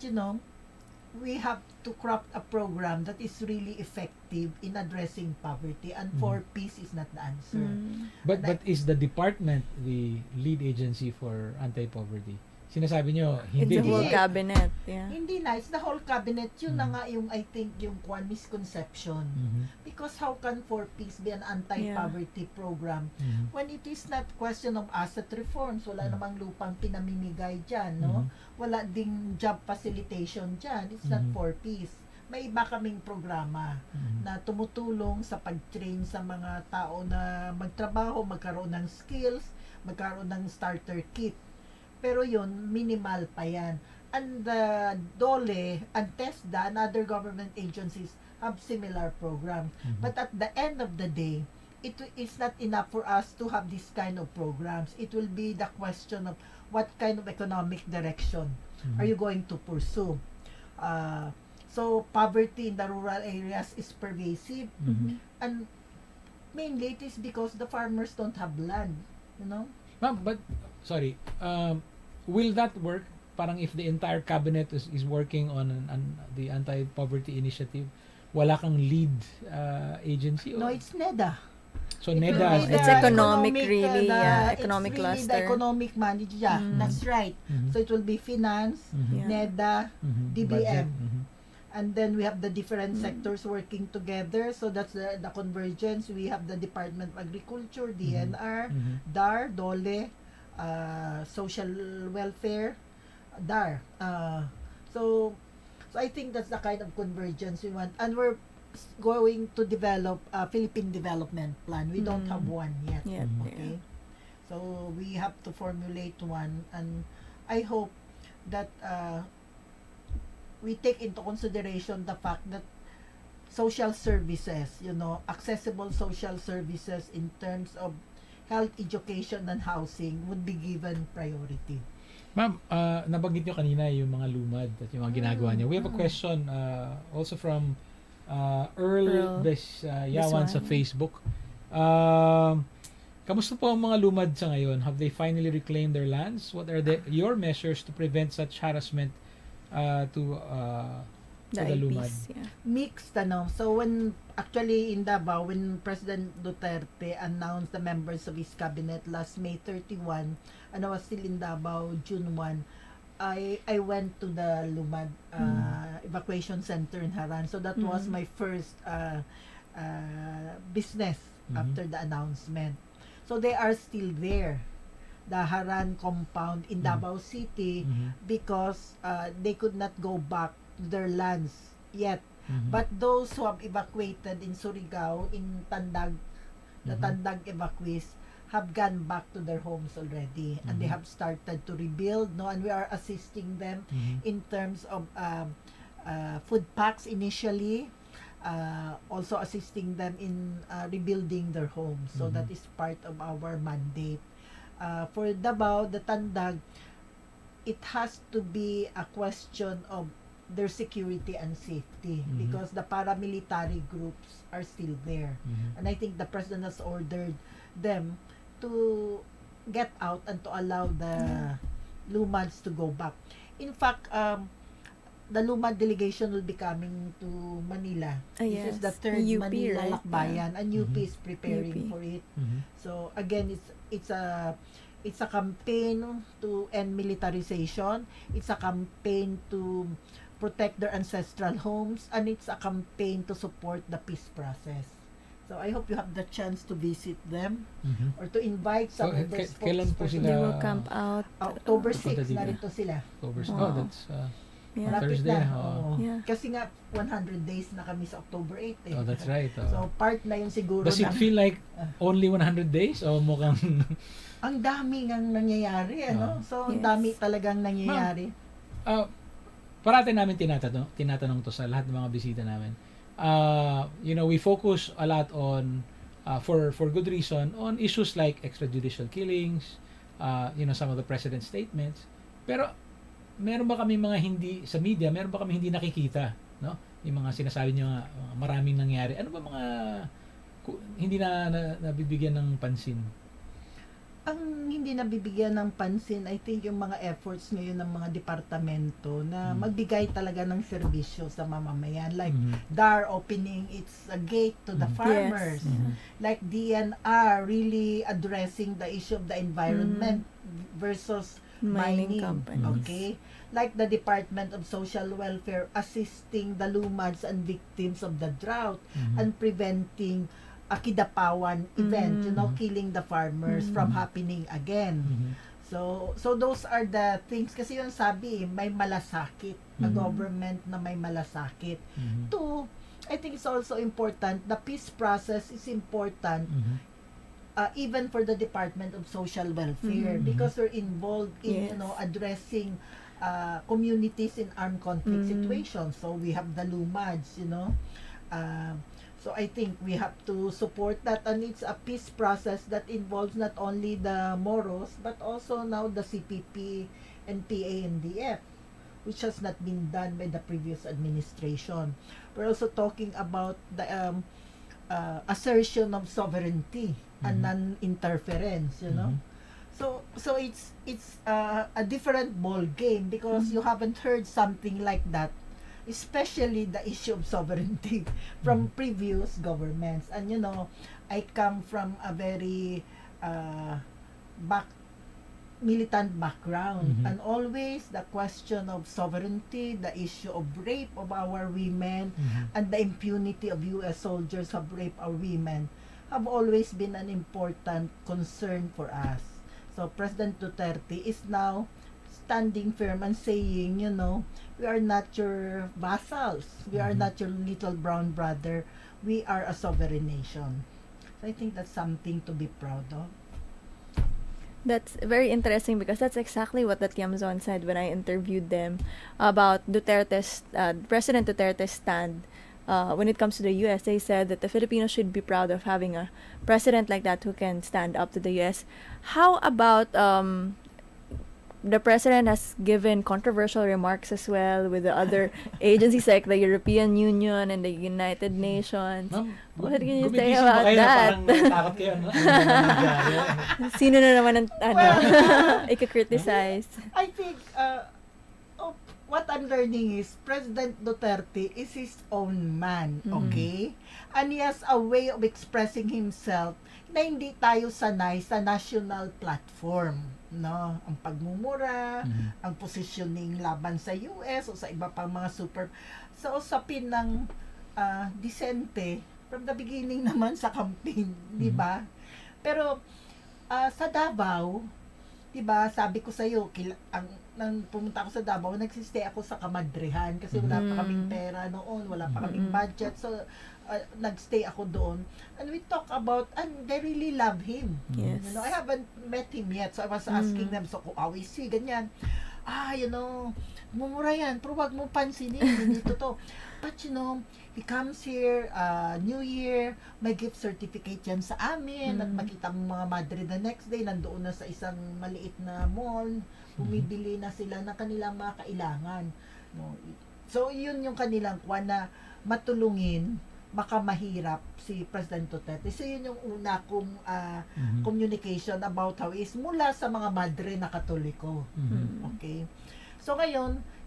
C: we have to craft a program that is really effective in addressing poverty, and for peace is not the answer.
B: Mm.
A: But is the department the lead agency for anti-poverty? Sinasabi nyo,
B: It's
A: hindi,
B: the
A: di
B: whole
A: ba?
B: cabinet. Yeah.
C: Hindi na, it's the whole cabinet. Yun na
A: Mm.
C: nga yung, I think, yung one misconception.
A: Mhm.
C: Because how can for peace be an anti-poverty program
A: Mhm.
C: when it is not question of asset reforms? Wala
A: Mm.
C: namang lupang pinamimigay dyan, no?
A: Mhm.
C: Wala ding job facilitation dyan. It's not
A: Mhm.
C: for peace. May iba kaming programa
A: Mhm.
C: na tumutulong sa pag-train sa mga tao na magtrabaho, magkaroon ng skills, magkaroon ng starter kit. Pero yun, minimal pa yan. And DOLE and TESDA and other government agencies have similar programs.
A: Mhm.
C: But at the end of the day, it's not enough for us to have this kind of programs. It will be the question of what kind of economic direction
A: Mhm.
C: are you going to pursue. So poverty in the rural areas is pervasive,
A: Mhm.
C: and mainly it is because the farmers don't have land, you know.
A: Ma'am, but sorry, will that work? Parang if the entire cabinet is working on the anti-poverty initiative, wala kang lead agency?
C: No,
A: Or?
C: it's NEDA.
A: So
C: It will
A: NEDA
C: be
A: is
B: It's
C: the
B: economic, really,
C: the-
B: yeah,
C: it's
B: economic
C: really
B: cluster.
C: the economic manager. Yeah,
B: Mm.
C: that's right.
A: Mhm.
C: So it will be finance,
A: Mhm.
B: Yeah.
C: NEDA,
A: Mhm.
C: DBM.
A: Budget. Mhm.
C: and then we have the different
B: Mm.
C: sectors working together. So that's the convergence. We have the Department of Agriculture, DNR,
A: Mhm.
C: DAR, DOLE, Social Welfare, DAR. So I think that's the kind of convergence we want, and we're going to develop a Philippine development plan. We don't have one yet.
B: Yeah.
A: Mhm.
C: Okay, so we have to formulate one, and I hope that we take into consideration the fact that social services, accessible social services in terms of health, education, and housing would be given priority.
A: Ma'am, nabanggit nyo kanina yung mga lumad at yung mga ginagawa niyo. We have a
C: Mm.
A: question also from Earl Yawan sa
B: Biswan.
A: Facebook. Kamusta po ang mga lumad sa ngayon? Have they finally reclaimed their lands? What are your measures to prevent such harassment to
B: The
A: the lumad?
B: IPs, yeah.
C: Mixed, So when, actually in Davao, when President Duterte announced the members of his cabinet last May 31, and I was still in Davao, June 1, I went to the Lumad evacuation center in Haran. So that was my first business after the announcement. So they are still there, the Haran compound in Davao City, because they could not go back to their lands yet. But those who have evacuated in Surigao, in Tandag, the Tandag evacuees have gone back to their homes already, and they have started to rebuild, and we are assisting them in terms of food packs initially, also assisting them in rebuilding their homes. So that is part of our mandate. For Davao, the Tandag, it has to be a question of their security and safety, because the paramilitary groups are still there. And I think the president has ordered them to get out and to allow the Lumads to go back. In fact, the Lumad delegation will be coming to Manila. This is the
B: Yes.
C: third
B: UP,
C: Manila
B: right?
C: Lakbayan, and UP is
B: UP.
C: preparing for it. So again, it's a campaign to end militarization. It's a campaign to protect their ancestral homes, and it's a campaign to support the peace process. So I hope you have the chance to visit them or to invite some of their
A: Kailan po
C: spokespersons.
A: sila?
B: They will camp out.
C: October
A: Punta
C: 6,
A: dito.
C: narito sila.
A: Wow.
B: Wow.
A: That's
B: Yeah.
C: Malapit
A: Thursday,
C: na.
A: oo.
C: Oo.
B: Yeah.
C: Kasi nga, 100 days na kami sa October 8 eh.
A: that's right.
C: So part na yun siguro
A: Does it
C: ng-
A: feel like only 100 days o mukhang
C: ang dami ngang nangyayari, So, ang
B: Yes.
C: dami talagang nangyayari.
A: parati namin tinatanong to sa lahat ng mga bisita namin. We focus a lot on for good reason on issues like extrajudicial killings, some of the president's statements. Pero meron ba kami mga hindi sa media, meron ba kami hindi nakikita, no? Yung mga sinasabi niyo nga, maraming nangyari. Ano ba mga hindi na nabibigyan ng pansin?
C: Ang hindi nabibigyan ng pansin, I think yung mga efforts ngayon ng mga departamento na magbigay talaga ng serbisyo sa mamamayan. Like DAR opening its a gate to the farmers. Like DNR really addressing the issue of the environment versus mining.
B: companies.
C: Okay? Like the Department of Social Welfare assisting the lumads and victims of the drought and preventing a kidapawan event, killing the farmers from happening again. So those are the things, kasi yung sabi, may malasakit, a government na may malasakit. Two, I think it's also important, the peace process is important even for the Department of Social Welfare because we're involved in addressing communities in armed conflict situations. So we have the lumads, so I think we have to support that, and it's a peace process that involves not only the Moros but also now the CPP and PANDF, which has not been done by the previous administration. We're also talking about the assertion of sovereignty and non-interference, So it's a different ball game because you haven't heard something like that, especially the issue of sovereignty from previous governments. And I come from a very militant background, and always the question of sovereignty, the issue of rape of our women, and the impunity of U.S. soldiers who have raped our women have always been an important concern for us. So President Duterte is now standing firm and saying, we are not your vassals. We are not your little brown brother. We are a sovereign nation. So I think that's something to be proud of.
B: That's very interesting because that's exactly what the Tiamzon said when I interviewed them about President Duterte's stand when it comes to the U.S. They said that the Filipinos should be proud of having a president like that who can stand up to the U.S. How about the president has given controversial remarks as well with the other agencies like the European Union and the United Nations.
A: Ma'am,
B: What can you say
A: gumigising ba
B: about
A: kayo na
B: that?
A: parang natakot kayo, ano? Ano ba nangyari?
B: Sino na naman ang ika-criticize?
C: I think what I'm learning is President Duterte is his own man, okay? And he has a way of expressing himself na hindi tayo sanay sa national platform, no? Ang pagmumura, ang positioning laban sa US o sa iba pang mga sa usapin ng disente from the beginning naman sa campaign, di ba? Pero sa Davao, di ba, sabi ko sa iyo, nang pumunta ako sa Davao, nagsistay ako sa kamadrehan kasi wala pa kaming pera noon, wala pa kaming budget. So nagstay ako doon, and we talk about, and they really love him.
B: Yes.
C: I haven't met him yet, so I was asking them, so how is he, ganyan. Mumura yan, pero wag mo pansinin, hindi to. But he comes here, New Year, may gift certificate yan sa amin, at makita mo mga madre the next day, nandoon na sa isang maliit na mall, bumibili na sila ng kanilang mga kailangan. No? So, yun yung kanilang kuwan na matulungin, baka mahirap si President Duterte. So, yun yung una kong communication about how is mula sa mga madre na Katoliko. Okay? So,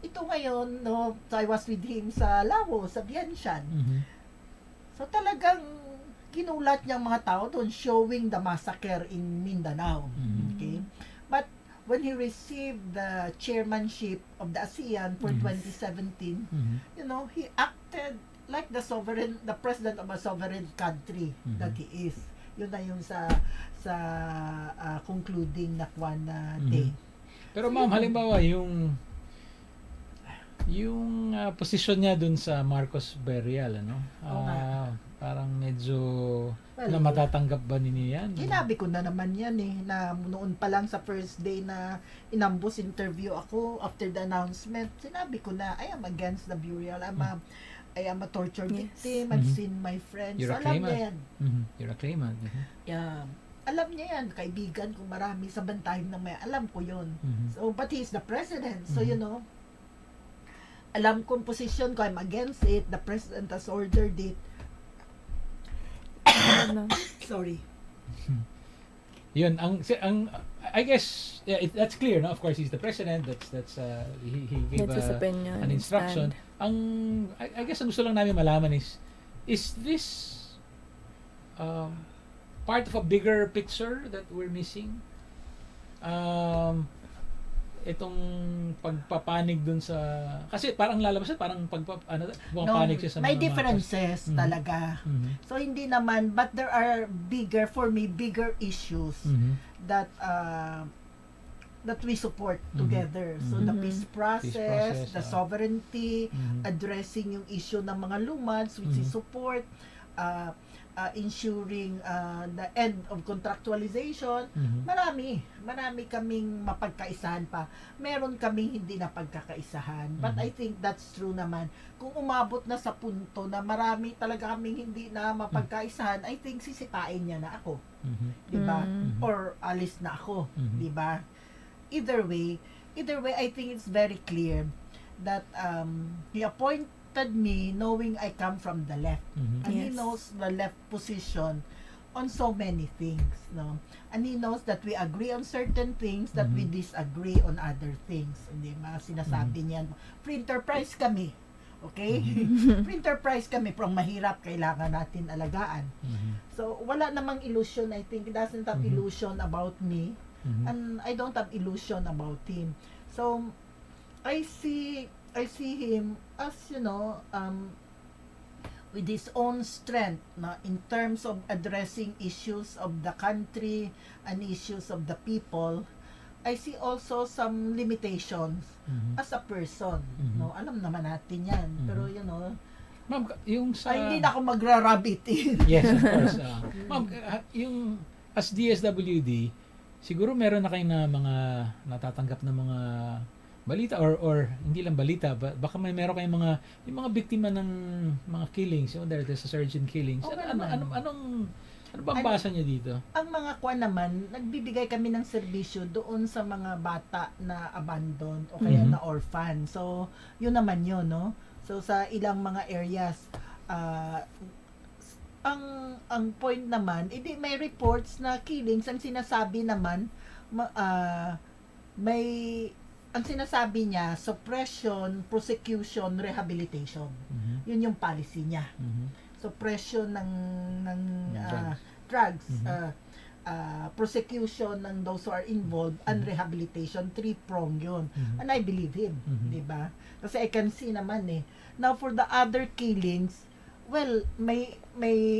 C: ito ngayon, no, so I was with him sa Lao, sa Vientiane. So, talagang kinulat niyang mga tao doon showing the massacre in Mindanao. Okay? But, when he received the chairmanship of the ASEAN for 2017, he acted like the president of a sovereign country that he is. Yun na yung sa concluding na kwan na day.
A: Pero ma'am, halimbawa yung posisyon niya dun sa Marcos burial, ano? Parang medyo na matatanggap ba ninyo yan?
C: Sinabi ko na naman yan na noon pa lang sa first day na inambus interview ako after the announcement, sinabi ko na I am against the burial. I am a torture
B: Yes.
C: victim. I've
A: Mhm.
C: seen my friends.
A: You're a
C: So, alam niya
A: claimant.
C: yan.
A: You're a claimant.
C: Yeah. Alam niya yan, kaibigan ko marami sa bantayog ng may alam ko yun. So, but he's the president. So,
A: Mhm.
C: you know, alam kong position ko, I'm against it. The president has ordered it.
B: Ano?
C: Sorry.
A: Yun ang I guess yeah, that's clear, no? Of course he's the president. That's he gave
B: That's his opinion.
A: an instruction. Ang I guess ang gusto lang namin malaman is this part of a bigger picture that we're missing? Itong pagpapanig dun sa kasi parang lalabas parang pumapanig siya sa
C: may
A: mga
C: differences
A: Mhm.
C: talaga. So, hindi naman, but there are for me, bigger issues that that we support together. So, the
B: Mhm.
C: peace process, the
A: process,
C: sovereignty,
A: Mhm.
C: addressing yung issue ng mga lumads, which is
A: Mhm.
C: support, ensuring the end of contractualization.
A: Mhm.
C: Marami kaming mapagkaisahan pa. Meron kaming hindi na pagkakaisahan. But
A: Mhm.
C: I think that's true naman. Kung umabot na sa punto na marami talaga kaming hindi na mapagkaisahan, I think sisipain niya na ako.
A: Mhm.
C: 'Di ba?
A: Mhm.
C: Or alis na ako,
A: Mhm.
C: 'di ba? Either way, I think it's very clear that he appointed me knowing I come from the left.
A: Mhm.
C: And he
B: Yes.
C: knows the left position on so many things, no? And he knows that we agree on certain things, that we
A: Mhm.
C: disagree on other things. Hindi ba? Sinasabi niyan, free enterprise kami. Okay? Free enterprise kami, pero ang mahirap, kailangan natin alagaan.
A: Mhm.
C: So, wala namang illusion, I think. He doesn't have
A: Mhm.
C: illusion about me.
A: Mhm.
C: And I don't have illusion about him. So, I see him as, you know, with his own strength na in terms of addressing issues of the country and issues of the people. I see also some limitations
A: Mhm.
C: as a person.
A: Mhm.
C: No, alam naman natin 'yan.
A: Mhm.
C: Pero you know,
A: Ma'am, yung sa
C: ay, hindi na ako magra-rabbit in.
A: Yes, of course. Ma'am, yung as DSWD, siguro meron na kayong na mga natatanggap na mga balita or hindi lang balita, baka meron kayong yung mga biktima ng mga killings, there's a surge in killings.
C: Oo
A: Ano
C: naman.
A: ba ang basa niyo dito?
C: Ang mga kwan naman, nagbibigay kami ng serbisyo doon sa mga bata na abandoned o kaya
A: Mhm.
C: na orphan. So, yun naman yun, no? So, sa ilang mga areas, ang point naman, may reports na killings, ang sinasabi naman, ang sinasabi niya, suppression, prosecution, rehabilitation.
A: Mhm.
C: Yun yung policy niya.
A: Mhm.
C: Suppression ng
A: Drugs.
C: drugs,
A: Mhm.
C: prosecution ng those who are involved, and rehabilitation, three-prong yun.
A: Mhm.
C: And I believe him,
A: Mhm.
C: di ba? Kasi I can see naman Now, for the other killings, well, may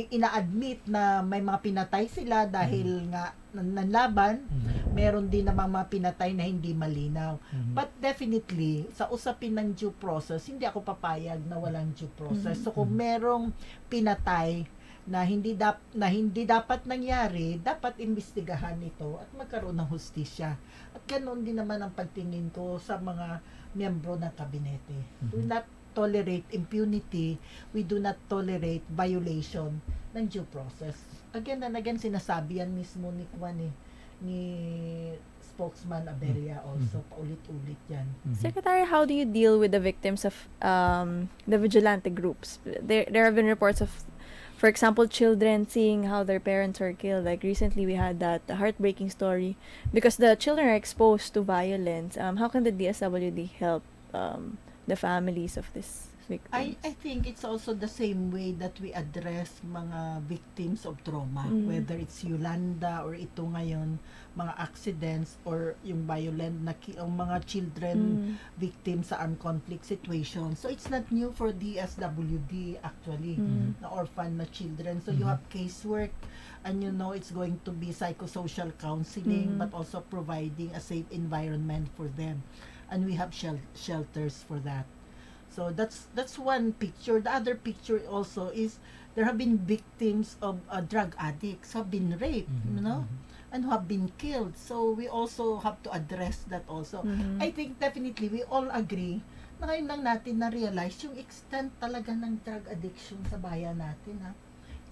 C: ina-admit na may mga pinatay sila dahil nga nanlaban.
A: Mhm.
C: Meron din namang mga pinatay na hindi malinaw.
A: Mhm.
C: But definitely, sa usapin ng due process, hindi ako papayag na walang due process. So kung merong pinatay na hindi dapat nangyari, dapat imbestigahan ito at magkaroon ng hustisya. At ganoon din naman ang pagtingin ko sa mga miyembro ng kabinete. Do not tolerate impunity. We do not tolerate violation ng due process. Again and again, sinasabi yan mismo ni spokesman Abelia also, paulit-ulit yan.
A: Mhm.
B: Secretary, how do you deal with the victims of the vigilante groups? There have been reports of, for example, children seeing how their parents are killed. Like recently, we had that heartbreaking story because the children are exposed to violence. How can the DSWD help the families of these victims?
C: I think it's also the same way that we address mga victims of trauma,
B: Mm.
C: whether it's Yolanda or ito ngayon, mga accidents or yung violent na mga children victims sa armed conflict situation. So it's not new for DSWD actually, na orphan na children. So you have casework, and you know it's going to be psychosocial counseling, but also providing a safe environment for them. And we have shelters for that. So that's one picture. The other picture also is there have been victims of drug addicts who have been raped,
A: Mhm.
C: you know, and who have been killed. So we also have to address that also. I think definitely we all agree Na ngayon lang natin na-realize yung extent talaga ng drug addiction sa bayan natin, ha.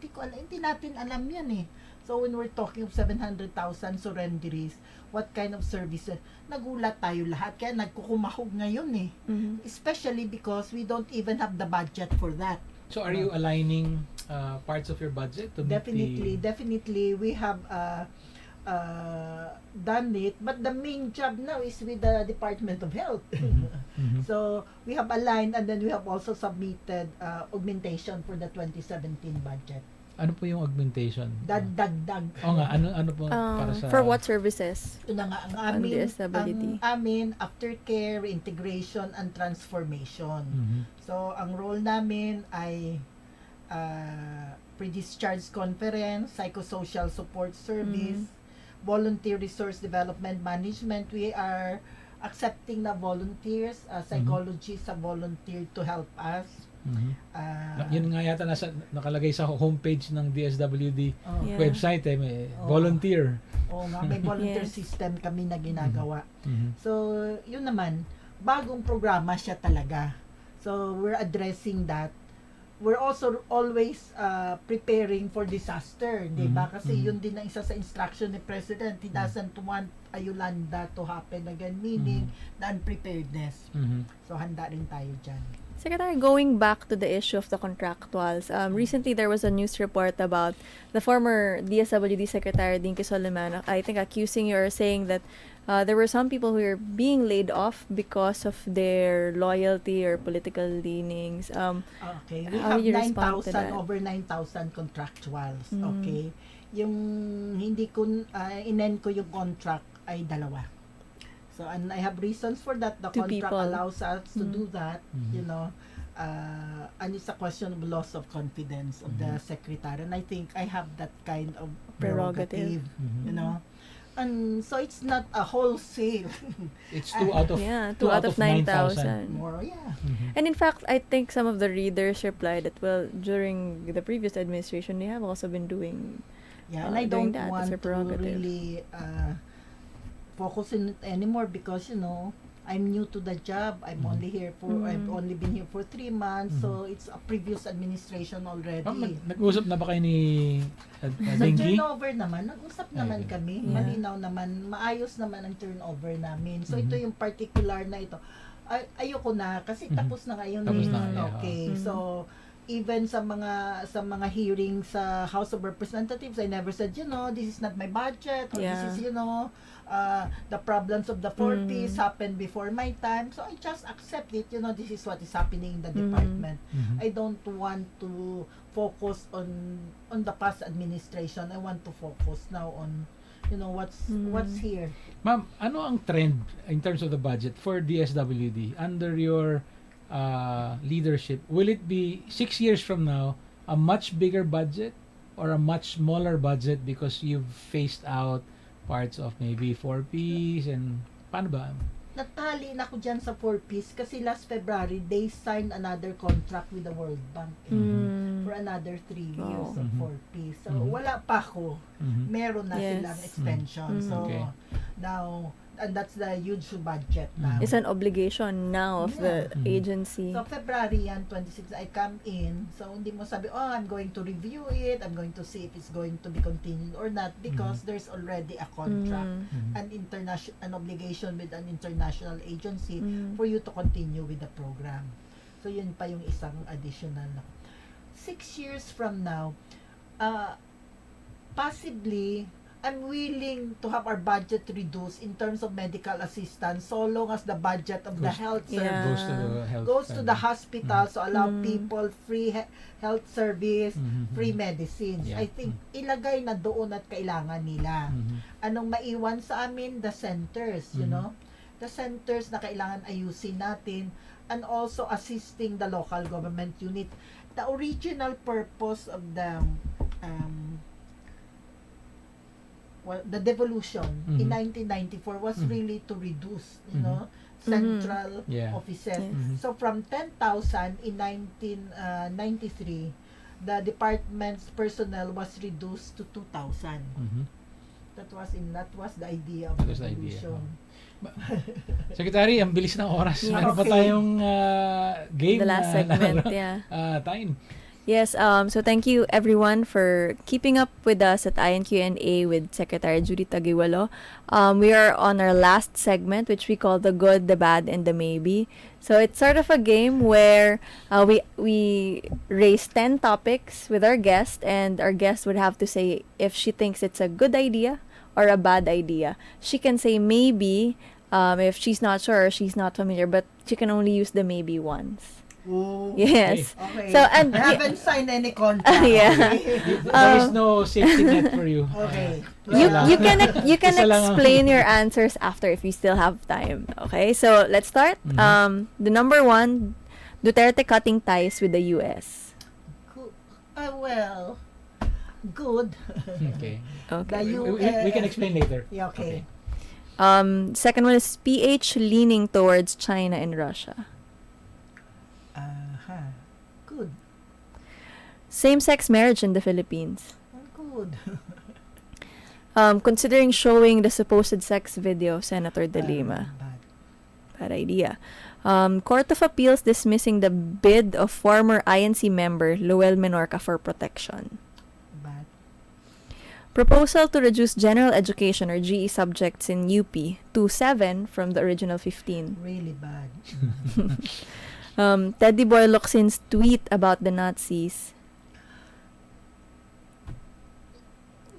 C: Hindi natin alam yan eh. So when we're talking of 700,000 surrenderies, what kind of services, nagulat tayo lahat. Kaya nagkukumahog ngayon eh. Especially because we don't even have the budget for that.
A: So are you aligning parts of your budget to meet
C: Definitely, we have done it, but the main job now is with the Department of Health. So we have aligned, and then we have also submitted augmentation for the 2017 budget.
A: Ano po yung augmentation?
C: Dagdag.
A: Oo nga, ano po para sa...
B: For what services?
C: Ito na nga,
B: On DSWD.
C: ang amin, aftercare, integration, and transformation. So, ang role namin ay pre-discharge conference, psychosocial support service, volunteer resource development management. We are accepting na volunteers, psychologists sa volunteer to help us.
A: Yun nga yata nakalagay sa homepage ng DSWD
B: Yeah.
A: website may volunteer.
C: Oo nga, may volunteer
B: Yes.
C: system kami na ginagawa. So, yun naman, bagong programa siya talaga. So, we're addressing that. We're also always preparing for disaster, di ba? Kasi yun din ang isa sa instruction ni President. He doesn't want a Yolanda to happen again, meaning the unpreparedness. So, handa rin tayo dyan.
B: Secretary, going back to the issue of the contractuals, recently there was a news report about the former DSWD Secretary, Dinky Soliman, I think accusing you or saying that there were some people who were being laid off because of their loyalty or political leanings.
C: Okay, we
B: How
C: have
B: do you respond to
C: 9,000,
B: that?
C: over 9,000 contractuals. Okay, yung hindi ko, inen ko yung contract ay 2. So, and I have reasons for that. The
B: 2
C: contract
B: people.
C: allows us to do that, you know. And it's a question of loss of confidence of the secretary. And I think I have that kind of prerogative, you know. And so, it's not a wholesale.
A: It's 2 out of
B: Yeah,
A: 2
B: 2 out of 9,000.
C: More, yeah.
B: And in fact, I think some of the readers replied that, well, during the previous administration, they have also been doing
C: Yeah, and I
B: doing
C: don't
B: that.
C: want
B: It's a
C: to
B: prerogative.
C: really focus on it anymore because, you know, I'm new to the job. I've only been here for 3 months, so it's a previous administration already.
A: Nag-usap na ba kayo ni
C: Sa
A: Dinky?
C: turnover naman, nag-usap naman
A: Okay.
C: kami.
B: Yeah.
C: Malinaw naman, maayos naman ang turnover namin. So ito yung particular na ito. Ayoko na kasi tapos na ngayon.
A: Tapos na, yeah.
C: Okay. So even sa mga hearings sa House of Representatives, I never said, you know, this is not my budget or this is, you know, the problems of the 4Ps happened before my time. So I just accept it, you know, this is what is happening in the department. I don't want to focus on the past administration. I want to focus now on, you know, what's here.
A: Ma'am, ano ang trend in terms of the budget for DSWD under your leadership? Will it be 6 years from now a much bigger budget or a much smaller budget because you've phased out parts of maybe 4Ps and paano ba?
C: Natali na ko dyan sa 4Ps kasi last February, they signed another contract with the World Bank for another 3 years of 4Ps. So, wala pa ako. Meron na
B: Yes.
C: silang extension. So,
A: Okay.
C: now, and that's the huge budget now.
B: It's an obligation now of the
C: Yeah.
B: agency.
C: So, February yan, 26, I come in. So, hindi mo sabi, I'm going to review it. I'm going to see if it's going to be continued or not because there's already a contract, an obligation with an international agency for you to continue with the program. So, yun pa yung isang additional. 6 years from now, possibly, I'm willing to have our budget reduced in terms of medical assistance so long as the budget of the health service goes to the hospital, so allow people free health service, free medicines.
A: Yeah.
C: I think ilagay na doon at kailangan nila. Anong maiwan sa amin? The centers, you know? The centers na kailangan ayusin natin and also assisting the local government unit. The original purpose of the devolution in 1994 was really to reduce, you know, central offices. So from 10,000 in 1993, the department's personnel was reduced to 2,000. That was the idea of
A: That was the idea,
C: resolution.
A: Secretary, ang bilis ng oras.
B: Yeah.
A: Meron pa
C: Okay.
A: tayong game
B: The last segment, yeah.
A: time.
B: Yes, so thank you everyone for keeping up with us at INQ&A with Secretary Judy Taguiwalo. We are on our last segment, which we call the good, the bad, and the maybe. So it's sort of a game where we raise 10 topics with our guest, and our guest would have to say if she thinks it's a good idea or a bad idea. She can say maybe if she's not sure or she's not familiar, but she can only use the maybe once.
C: Oh,
B: Yes.
C: okay.
B: So, and
C: I haven't signed any contract.
B: Yeah.
C: Okay.
A: There is no safety net for you.
C: Okay.
B: You,
A: Wala.
B: you can
A: Isa lang ang-
B: explain your answers after if you still have time. Okay, so let's start.
A: Mhm.
B: The number one, Duterte cutting ties with the U.S.
C: Good. Well, good.
A: Okay.
B: Okay.
A: We can explain later.
C: Yeah, okay.
B: Second one is PH leaning towards China and Russia.
C: Good.
B: Same-sex marriage in the Philippines.
C: Good.
B: Considering showing the supposed sex video, Senator De Lima.
C: Bad.
B: Bad idea. Court of Appeals dismissing the bid of former INC member Luel Menorca for protection.
C: Bad.
B: Proposal to reduce general education or GE subjects in UP to 7 from the original 15.
C: Really bad.
B: Teddy Boy Locsin's tweet about the Nazis.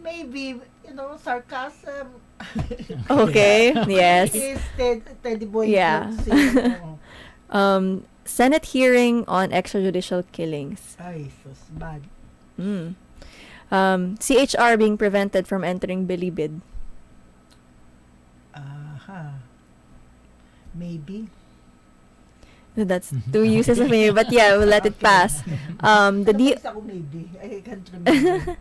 C: Maybe, sarcasm.
B: Okay, yes.
C: Is Teddy Boy.
B: Yeah.
C: Oo.
B: Senate hearing on extrajudicial killings.
C: Ay, sus, bad.
B: CHR being prevented from entering Bilibid.
C: Maybe.
B: That's two uses of maybe, but yeah, we'll let it
C: Okay.
B: pass. The
C: Ako maybe. I can't remember.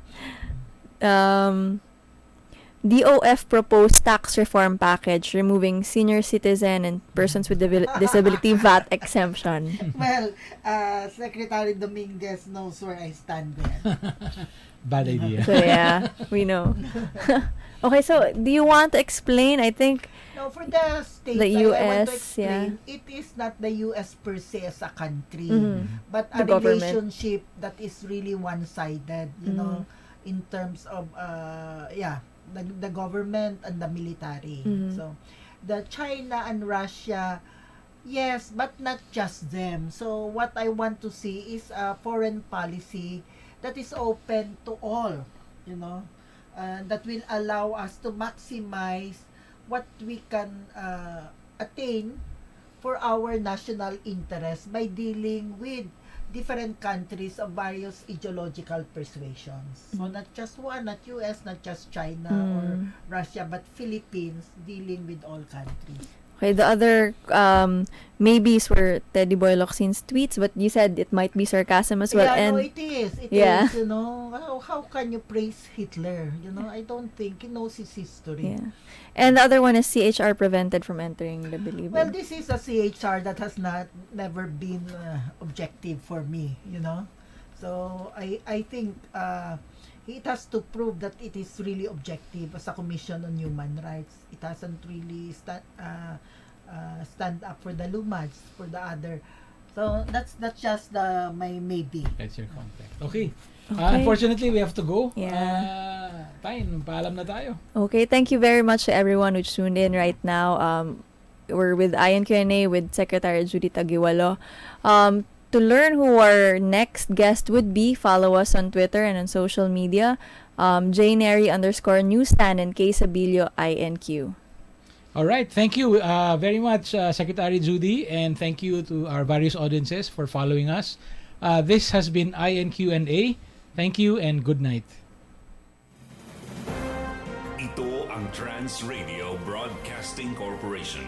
B: DOF proposed tax reform package removing senior citizen and persons with disability VAT exemption.
C: Well, Secretary Dominguez knows where I stand there.
A: Bad idea.
B: So yeah, we know. Okay, so do you want to explain? I think
C: No, for the states,
B: The
C: I want to
B: US,
C: explain, it is not the US per se as a country, but
B: The
C: a
B: government.
C: relationship that is really one-sided, in terms of, the government and the military. So, the China and Russia, yes, but not just them. So, what I want to see is a foreign policy that is open to all, that will allow us to maximize what we can attain for our national interest by dealing with different countries of various ideological persuasions. So not just one, not US, not just China or Russia, but Philippines dealing with all countries.
B: okay, the other maybes were Teddy Boy Locsin's tweets, but you said it might be sarcasm as well.
C: Yeah,
B: And
C: no, it is. It
B: Yeah.
C: is, How can you praise Hitler? I don't think he knows his history.
B: yeah. And the other one is CHR prevented from entering the Bilibid.
C: Well, this is a CHR that has never been objective for me, So I think it has to prove that it is really objective as a Commission on Human Rights. It hasn't really stand up for the Lumans, for the other. So that's just my maybe.
A: That's your contact. Okay.
B: Okay.
A: Unfortunately, we have to go.
B: Yeah.
A: Fine. Paalam na tayo.
B: Okay, thank you very much to everyone who tuned in right now. We're with INQ&A with Secretary Judy Taguiwalo. To learn who our next guest would be, follow us on Twitter and on social media. @JNary_newsstand and Quesabilio INQ.
A: All right. Thank you very much, Secretary Judy, and thank you to our various audiences for following us. This has been INQ&A. Thank you and good night.
I: Ito ang Trans Radio Broadcasting Corporation.